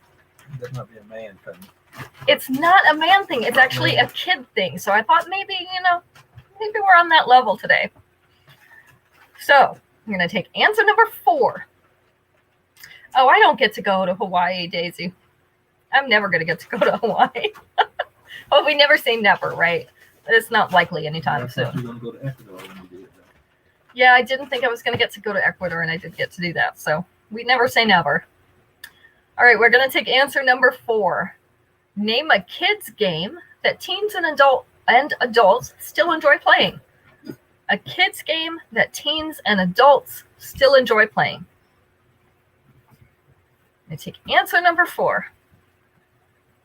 That might be a man thing. It's not a man thing. It's actually a kid thing. So I thought maybe, maybe we're on that level today. So I'm going to take answer number 4. Oh, I don't get to go to Hawaii, Daisy. I'm never going to get to go to Hawaii. Well, we never say never, right? It's not likely anytime soon. You're going to go to Ecuador when you do it, though. Yeah, I didn't think I was going to get to go to Ecuador, and I did get to do that. So we never say never. All right, we're going to take answer number 4. Name a kid's game that teens and adults still enjoy playing. A kid's game that teens and adults still enjoy playing. I take answer number 4.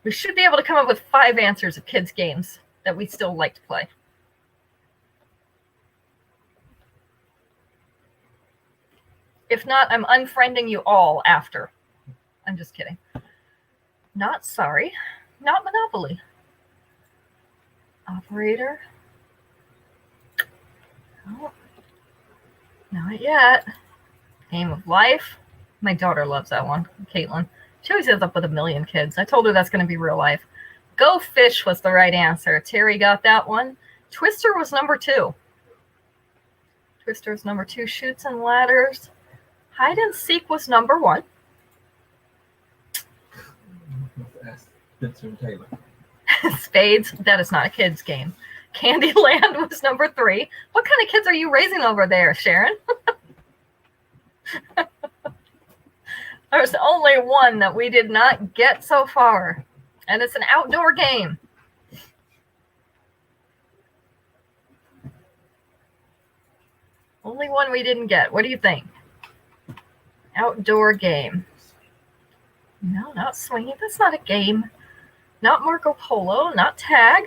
We should be able to come up with 5 answers of kids' games that we still like to play. If not, I'm unfriending you all after. I'm just kidding. Not sorry. Not Monopoly. Operator. Oh, not yet. Game of Life. My daughter loves that one, Caitlin. She always ends up with a million kids. I told her that's going to be real life. Go Fish was the right answer. Terry got that one. Twister was number 2. Twister's number 2. Chutes and Ladders. Hide and Seek was number 1. Ask Spencer and Taylor. Spades. That is not a kid's game. Candyland was number 3. What kind of kids are you raising over there, Sharon? There's only one that we did not get so far, and it's an outdoor game. Only one we didn't get. What do you think? Outdoor game. No, not swinging. That's not a game. Not Marco Polo. Not tag.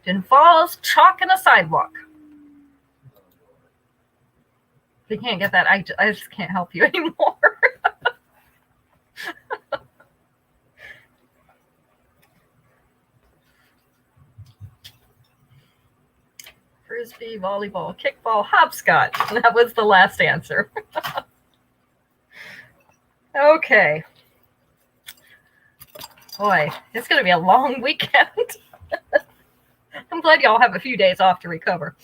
It involves chalk and a sidewalk. If you can't get that, I just can't help you anymore. Frisbee, volleyball, kickball, hopscotch. That was the last answer. Okay. Boy, it's going to be a long weekend. I'm glad y'all have a few days off to recover.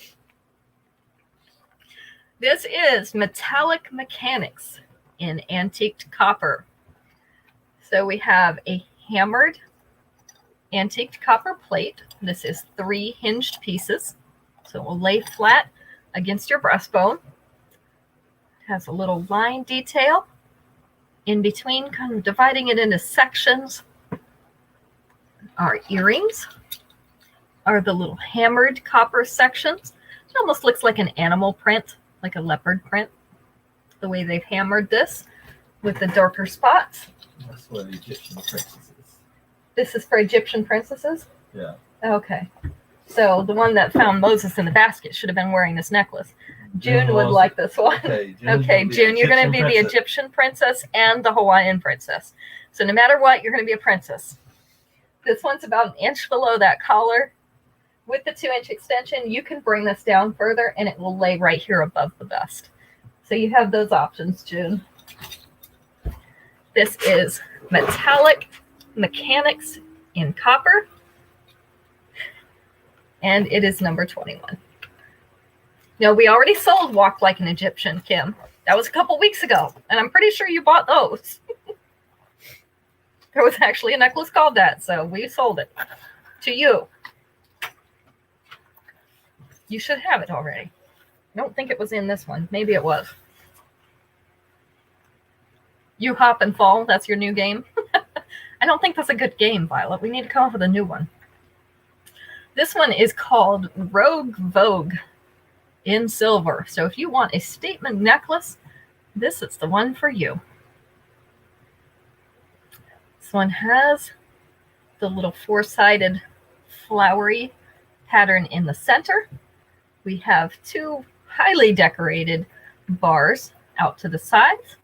This is Metallic Mechanics in antiqued copper. So we have a hammered antiqued copper plate. This is 3 hinged pieces. So it will lay flat against your breastbone. It has a little line detail in between, kind of dividing it into sections. Our earrings are the little hammered copper sections. It almost looks like an animal print, like a leopard print, the way they've hammered this with the darker spots. That's for the Egyptian princesses. This is for Egyptian princesses? Yeah. Okay. So the one that found Moses in the basket should have been wearing this necklace. June would like this one. Okay, June, you're going to be the Egyptian princess and the Hawaiian princess. So no matter what, you're going to be a princess. This one's about an inch below that collar. With the 2-inch extension, you can bring this down further and it will lay right here above the bust. So you have those options, June. This is Metallic Mechanics in copper. And it is number 21. No, we already sold Walk Like an Egyptian, Kim. That was a couple weeks ago, and I'm pretty sure you bought those. There was actually a necklace called that, so we sold it to you. You should have it already. I don't think it was in this one. Maybe it was. You Hop and Fall, that's your new game? I don't think that's a good game, Violet. We need to come up with a new one. This one is called Rogue Vogue in silver. So if you want a statement necklace, this is the one for you. This one has the little 4-sided flowery pattern in the center. We have 2 highly decorated bars out to the sides.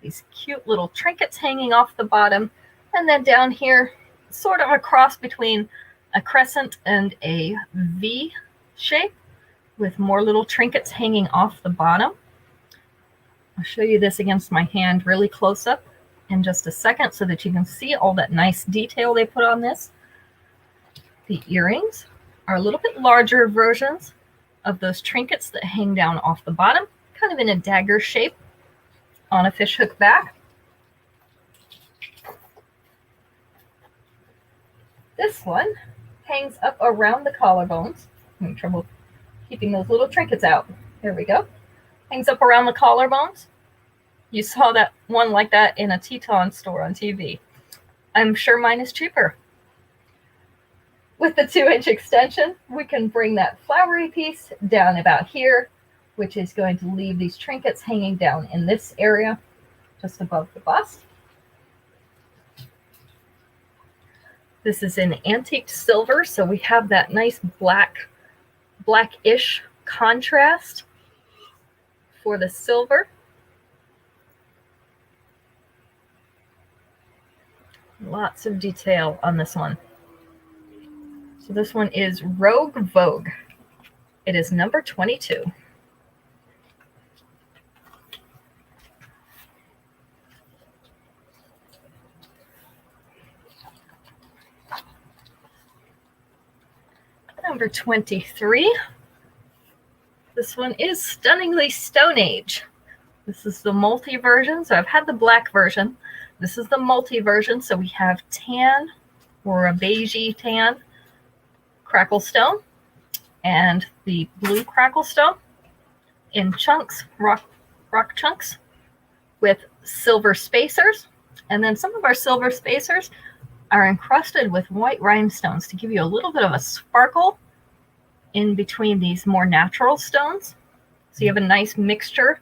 These cute little trinkets hanging off the bottom. And then down here, sort of a cross between a crescent and a V shape with more little trinkets hanging off the bottom. I'll show you this against my hand really close up in just a second so that you can see all that nice detail they put on this. The earrings are a little bit larger versions of those trinkets that hang down off the bottom, kind of in a dagger shape on a fishhook back. This one hangs up around the collarbones. I'm having trouble keeping those little trinkets out. There we go. Hangs up around the collarbones. You saw that one like that in a Teton store on TV. I'm sure mine is cheaper. With the 2-inch extension, we can bring that flowery piece down about here, which is going to leave these trinkets hanging down in this area, just above the bust. This is in antique silver, so we have that nice blackish contrast for the silver. Lots of detail on this one. So this one is Rogue Vogue. It is number 22. Number 23. This one is Stunningly Stone Age. This is the multi version. So I've had the black version. This is the multi version. So we have tan or a beigey tan crackle stone. and the blue crackle stone in chunks, rock chunks, with silver spacers. And then some of our silver spacers are encrusted with white rhinestones to give you a little bit of a sparkle in between these more natural stones. So you have a nice mixture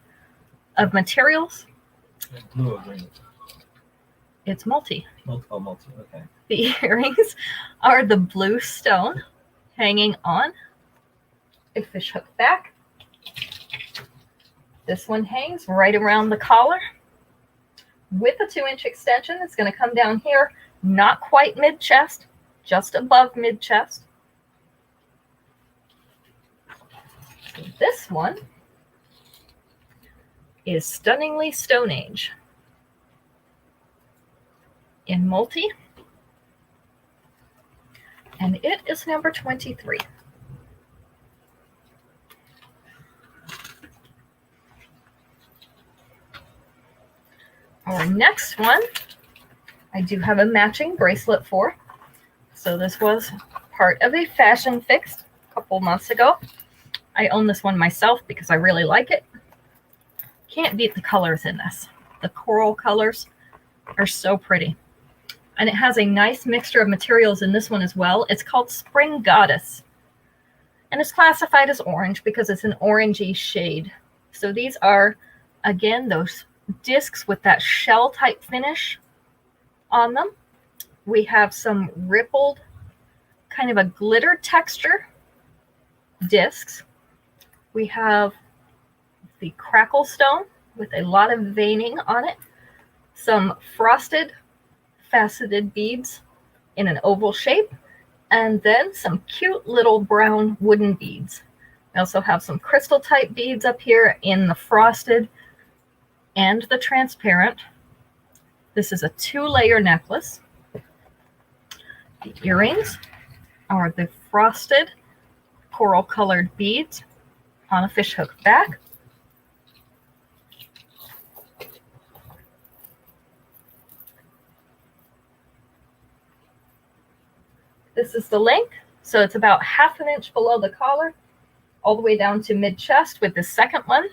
of materials. Blue or green? It's multi. Multi, okay. The earrings are the blue stone hanging on a fishhook back. This one hangs right around the collar with a 2-inch extension. It's going to come down here, not quite mid-chest, just above mid-chest. So this one is Stunningly Stone Age in multi, and it is number 23. Our next one, I do have a matching bracelet for. So this was part of a fashion fix a couple months ago. I own this one myself because I really like it. Can't beat the colors in this. The coral colors are so pretty. And it has a nice mixture of materials in this one as well. It's called Spring Goddess. And it's classified as orange because it's an orangey shade. So these are, again, those discs with that shell type finish on them. We have some rippled, kind of a glitter texture discs. We have the crackle stone with a lot of veining on it, some frosted faceted beads in an oval shape, and then some cute little brown wooden beads. We also have some crystal type beads up here in the frosted and the transparent. This is a 2-layer necklace. The earrings are the frosted coral colored beads on a fishhook back. This is the length, so it's about 1/2 inch below the collar, all the way down to mid-chest with the second one.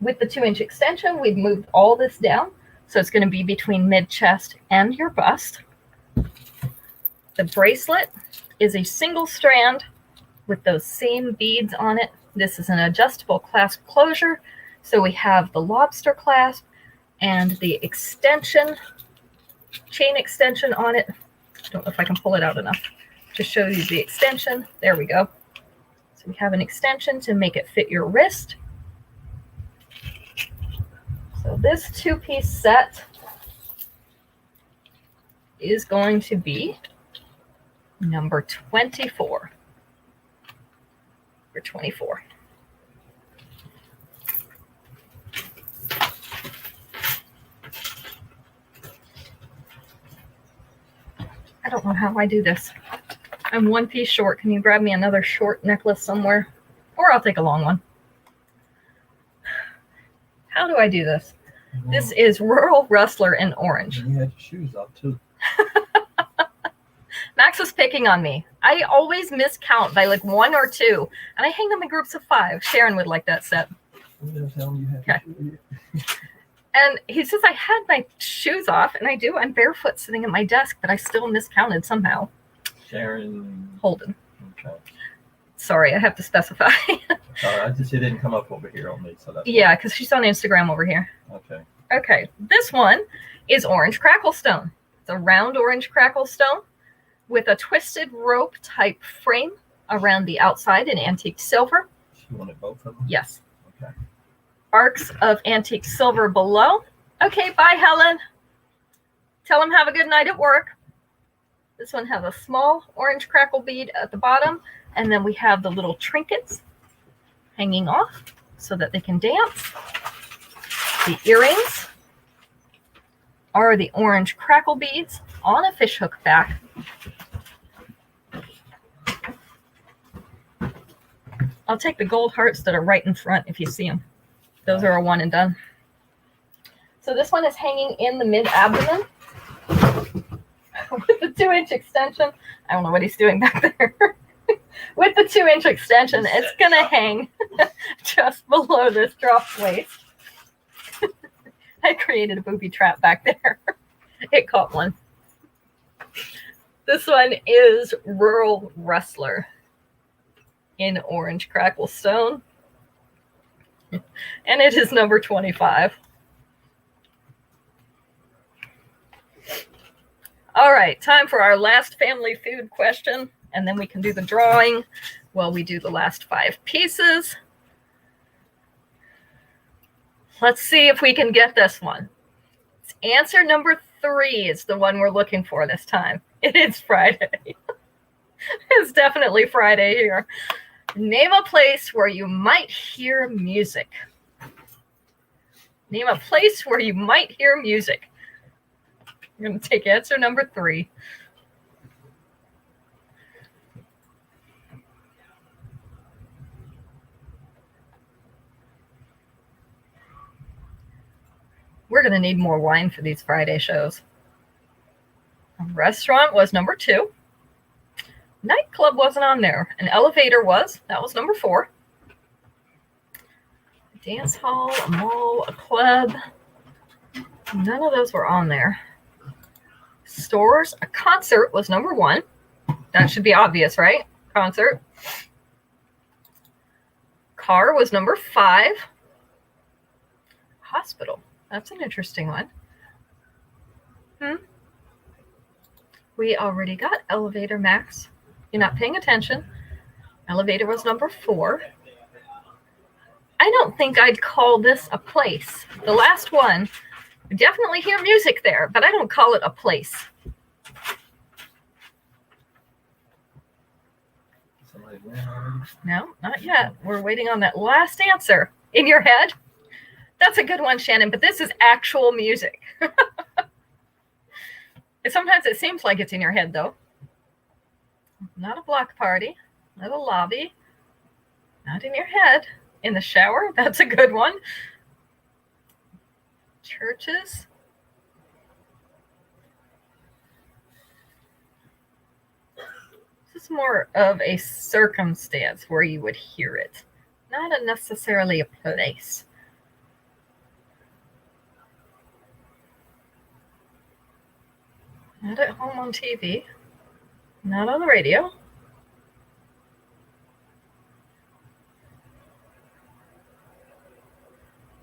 With the 2-inch extension, we've moved all this down, so it's going to be between mid-chest and your bust. The bracelet is a single strand with those same beads on it. This is an adjustable clasp closure, so we have the lobster clasp and the extension, chain extension on it. I don't know if I can pull it out enough to show you the extension. There we go. So we have an extension to make it fit your wrist. So this 2-piece set is going to be number 24. Number 24. I don't know how I do this. I'm 1 piece short. Can you grab me another short necklace somewhere? Or I'll take a long one. How do I do this? This is Rural Rustler in orange. You had your shoes off too. Max was picking on me. I always miscount by like 1 or 2, and I hang them in groups of 5. Sharon would like that set. Okay. And he says I had my shoes off, and I do. I'm barefoot sitting at my desk, but I still miscounted somehow. Sharon Holden. Okay. Sorry, I have to specify. I just it didn't come up over here on me, so that's Yeah, because she's on Instagram over here. okay. Okay, this one is orange crackle stone. It's a round orange crackle stone with a twisted rope type frame around the outside in antique silver. You wanted both of them? Yes. Okay. Arcs of antique silver below. Okay, bye, Helen. Tell them have a good night at work. This one has a small orange crackle bead at the bottom, and then we have the little trinkets hanging off so that they can dance. The earrings are the orange crackle beads on a fishhook back. I'll take the gold hearts that are right in front if you see them. Those are a one and done. So this one is hanging in the mid-abdomen with the 2-inch extension. I don't know what he's doing back there. With the 2-inch extension, it's going to hang just below this drop waist. I created a booby trap back there. It caught one. This one is Rural Wrestler in orange crackle stone. And it is number 25. All right, time for our last family food question, and then we can do the drawing while we do the last 5 pieces. Let's see if we can get this one. Answer number 3 is the one we're looking for this time. It is Friday. It's definitely Friday here. Name a place where you might hear music. Name a place where you might hear music. I'm going to take answer number 3. We're going to need more wine for these Friday shows. A restaurant was number 2. Nightclub wasn't on there. An elevator was. That was number 4. A dance hall, a mall, a club. None of those were on there. Stores, a concert was number 1. That should be obvious, right? Concert. Car was number 5. Hospital. That's an interesting one. We already got elevator, Max. You're not paying attention. Elevator was number 4. I don't think I'd call this a place. The last one, I definitely hear music there, but I don't call it a place. Somebody went on. No, not yet. We're waiting on that last answer. In your head? That's a good one, Shannon, but this is actual music. Sometimes it seems like it's in your head, though. Not a block party, not a lobby, not in your head. In the shower, that's a good one. Churches. This is more of a circumstance where you would hear it, not necessarily a place. Not at home on TV. Not on the radio.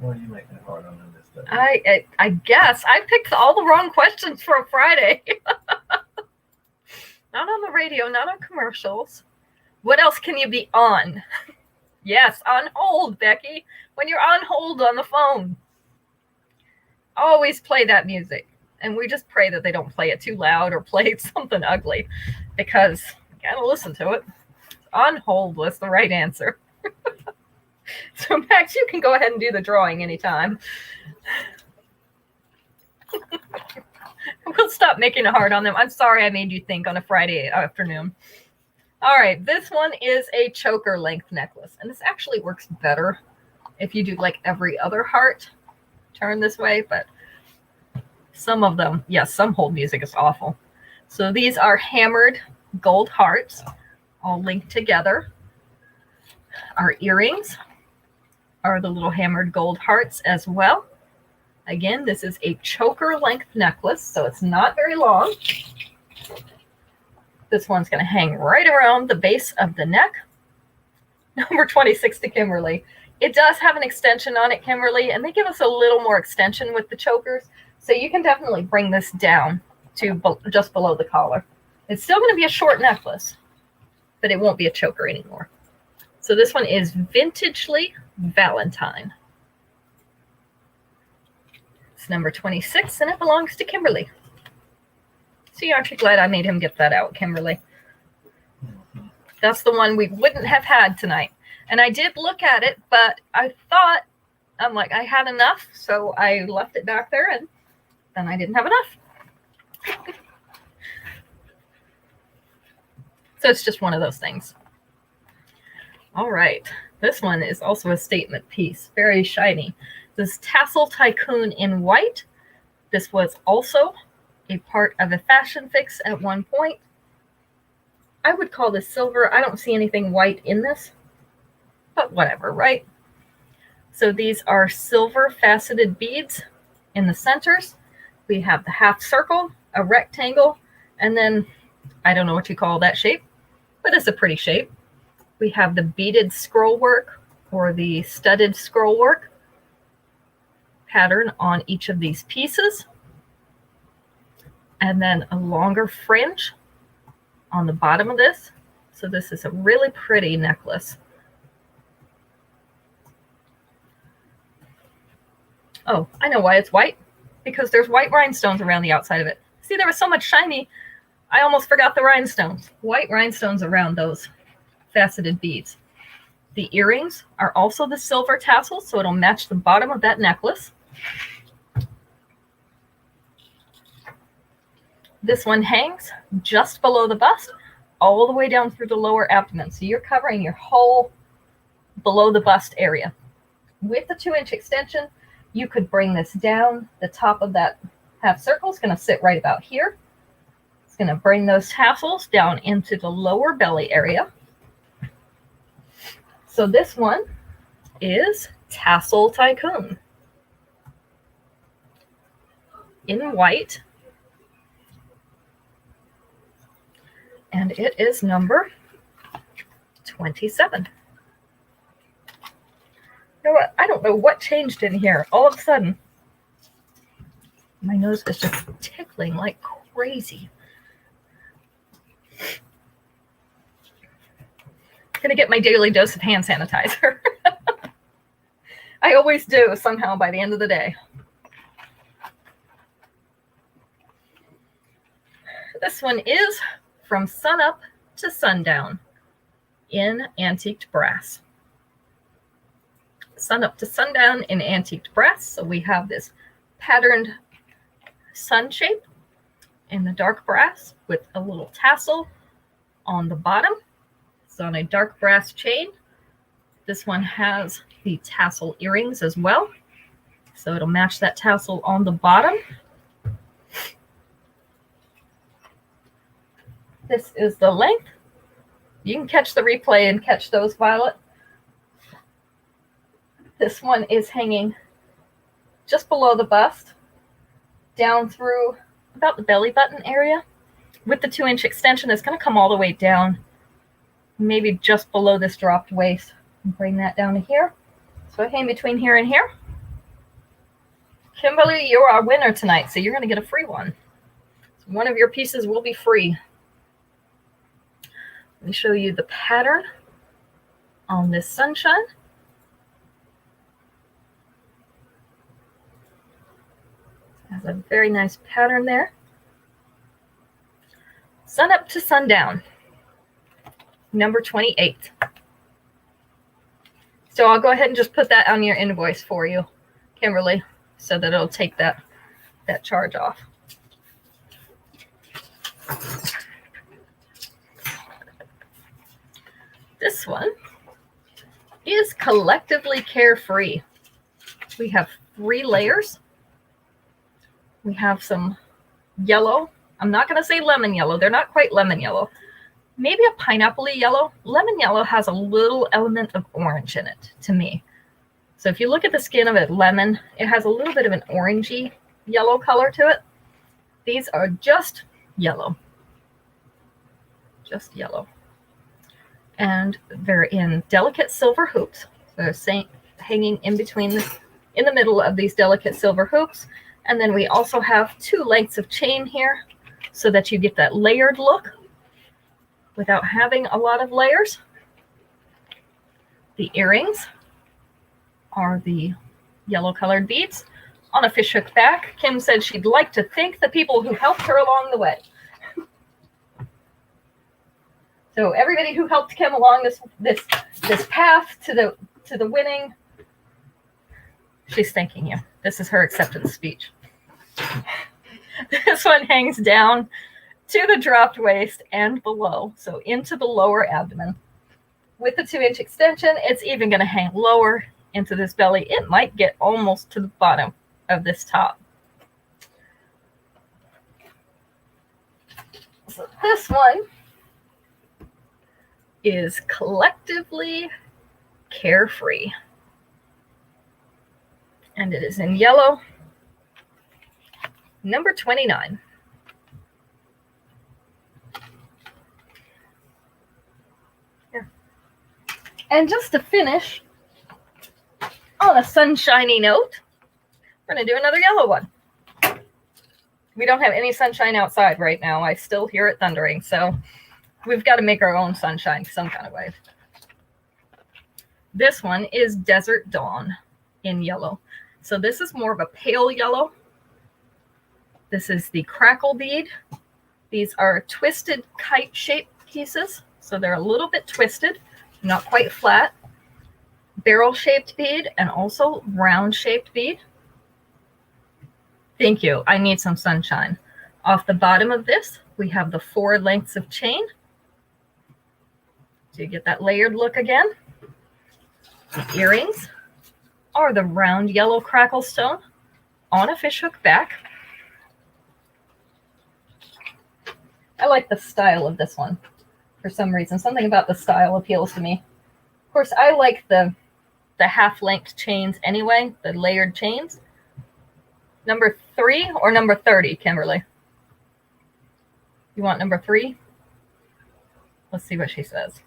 Well, you making it hard on them this day. I guess I picked all the wrong questions for a Friday. Not on the radio, not on commercials. What else can you be on? Yes, on hold, Becky. When you're on hold on the phone. Always play that music. And we just pray that they don't play it too loud or play something ugly, because you gotta listen to it. On hold was the right answer. So Max, you can go ahead and do the drawing anytime. We'll stop making it hard on them. I'm sorry I made you think on a Friday afternoon. All right, this one is a choker length necklace, and this actually works better if you do like every other heart turn this way, but some of them, yes, some hold music is awful. So these are hammered gold hearts, all linked together. Our earrings are the little hammered gold hearts as well. Again, this is a choker length necklace, so it's not very long. This one's going to hang right around the base of the neck. Number 26 to Kimberly. It does have an extension on it, Kimberly, and they give us a little more extension with the chokers. So you can definitely bring this down to just below the collar. It's still going to be a short necklace, but it won't be a choker anymore. So this one is Vintagely Valentine. It's number 26, and it belongs to Kimberly. See, aren't you glad I made him get that out, Kimberly? That's the one we wouldn't have had tonight. And I did look at it, but I thought, I'm like, I had enough, so I left it back there, and then I didn't have enough. So it's just one of those things. All right. This one is also a statement piece. Very shiny. This Tassel Tycoon in white. This was also a part of a fashion fix at one point. I would call this silver. I don't see anything white in this, but whatever, right? So these are silver faceted beads in the centers. We have the half circle, a rectangle, and then I don't know what you call that shape, but it's a pretty shape. We have the beaded scroll work or the studded scroll work pattern on each of these pieces. And then a longer fringe on the bottom of this. So this is a really pretty necklace. Oh, I know why it's white. Because there's white rhinestones around the outside of it. See, there was so much shiny, I almost forgot the rhinestones. White rhinestones around those faceted beads. The earrings are also the silver tassels, so it'll match the bottom of that necklace. This one hangs just below the bust, all the way down through the lower abdomen. So you're covering your whole below the bust area. With the 2-inch extension, you could bring this down. The top of that half circle is going to sit right about here. It's going to bring those tassels down into the lower belly area. So this one is Tassel Tycoon in white. And it is number 27. You know what? I don't know what changed in here. All of a sudden, my nose is just tickling like crazy. I'm gonna get my daily dose of hand sanitizer. I always do somehow by the end of the day. This one is From Sunup to Sundown in antiqued brass. Sunup to Sundown in antiqued brass. So we have this patterned sun shape in the dark brass with a little tassel on the bottom. It's on a dark brass chain. This one has the tassel earrings as well. So it'll match that tassel on the bottom. This is the length. You can catch the replay and catch those, Violet. This one is hanging just below the bust, down through about the belly button area. With the 2-inch extension, it's going to come all the way down, maybe just below this dropped waist. Bring that down to here. So hang between here and here. Kimberly, you're our winner tonight, so you're going to get a free one. So one of your pieces will be free. Let me show you the pattern on this sunshine. Has a very nice pattern there. Sun up to sundown, number 28. So I'll go ahead and just put that on your invoice for you, Kimberly, so that it'll take that charge off. This one is Collectively Carefree. We have 3 layers. We have some yellow. I'm not going to say lemon yellow. They're not quite lemon yellow. Maybe a pineapple-y yellow. Lemon yellow has a little element of orange in it to me. So if you look at the skin of it, lemon, it has a little bit of an orangey yellow color to it. These are just yellow. Just yellow. And they're in delicate silver hoops. So they're hanging in between, in the middle of these delicate silver hoops. And then we also have 2 lengths of chain here so that you get that layered look without having a lot of layers. The earrings are the yellow colored beads on a fishhook back. Kim said she'd like to thank the people who helped her along the way. So everybody who helped Kim along this path to the winning, she's thanking you. This is her acceptance speech. This one hangs down to the dropped waist and below, so into the lower abdomen. With the 2-inch extension, it's even going to hang lower into this belly. It might get almost to the bottom of this top. So this one is Collectively Carefree. And it is in yellow. Number 29. Here. And just to finish on a sunshiny note, we're going to do another yellow one. We don't have any sunshine outside right now. I still hear it thundering, so we've got to make our own sunshine some kind of way. This one is Desert Dawn in yellow. So this is more of a pale yellow. This is the crackle bead. These are twisted kite-shaped pieces, so they're a little bit twisted, not quite flat. Barrel-shaped bead and also round-shaped bead. Thank you. I need some sunshine. Off the bottom of this, we have the 4 lengths of chain. So you get that layered look again. The earrings are the round yellow crackle stone on a fishhook back. I like the style of this one for some reason. Something about the style appeals to me. Of course, I like the half-length chains anyway, the layered chains. Number 3 or number 30, Kimberly? You want number 3? Let's see what she says.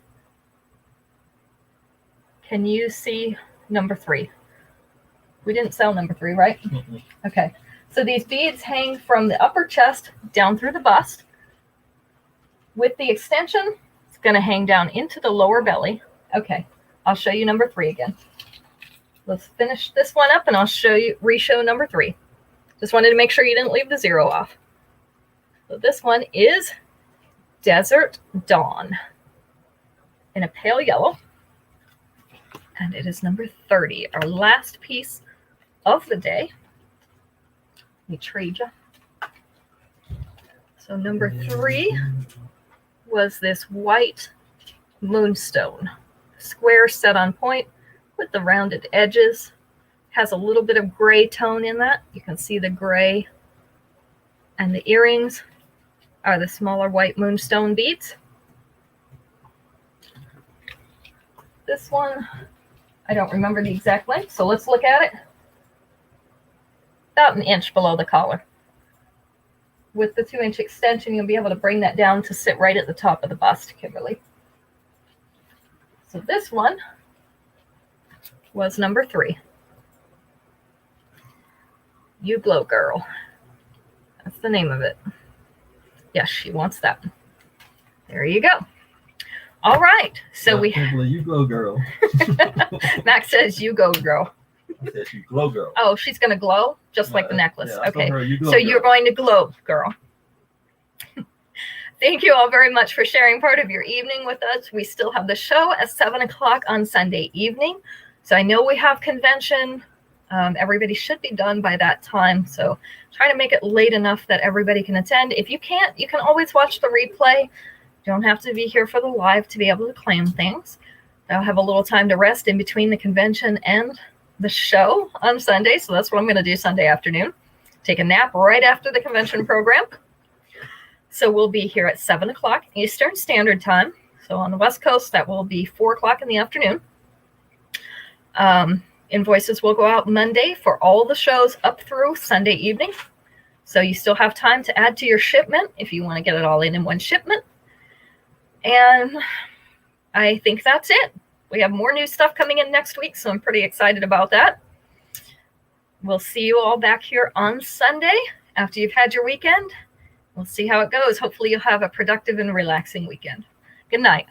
Can you see number 3? We didn't sell number 3, right? Mm-hmm. Okay. So these beads hang from the upper chest down through the bust. With the extension, it's going to hang down into the lower belly. Okay. I'll show you number 3 again. Let's finish this one up and I'll re-show number 3. Just wanted to make sure you didn't leave the 0 off. So this one is Desert Dawn in a pale yellow. And it is number 30, our last piece of the day. Let me trade you. So number 3 was this white moonstone. Square set on point with the rounded edges. Has a little bit of gray tone in that. You can see the gray. And the earrings are the smaller white moonstone beads. This one, I don't remember the exact length, so let's look at it. About an inch below the collar. With the 2-inch extension, you'll be able to bring that down to sit right at the top of the bust, Kimberly. So this one was number 3. You Glow Girl. That's the name of it. Yes, she wants that. There you go. All right. So You Glow Girl. Max says you go girl. I said you Glow Girl. Oh, she's going to glow just like the necklace. Yeah, okay. so you're going to glow, girl. Thank you all very much for sharing part of your evening with us. We still have the show at 7 o'clock on Sunday evening. So I know we have convention. Everybody should be done by that time. So try to make it late enough that everybody can attend. If you can't, you can always watch the replay. You don't have to be here for the live to be able to claim things. I'll have a little time to rest in between the convention and the show on Sunday. So that's what I'm going to do Sunday afternoon. Take a nap right after the convention program. So we'll be here at 7 o'clock Eastern Standard Time. So on the West Coast, that will be 4 o'clock in the afternoon. Invoices will go out Monday for all the shows up through Sunday evening. So you still have time to add to your shipment if you want to get it all in one shipment. And I think that's it. We have more new stuff coming in next week, so I'm pretty excited about that. We'll see you all back here on Sunday after you've had your weekend. We'll see how it goes. Hopefully you'll have a productive and relaxing weekend. Good night.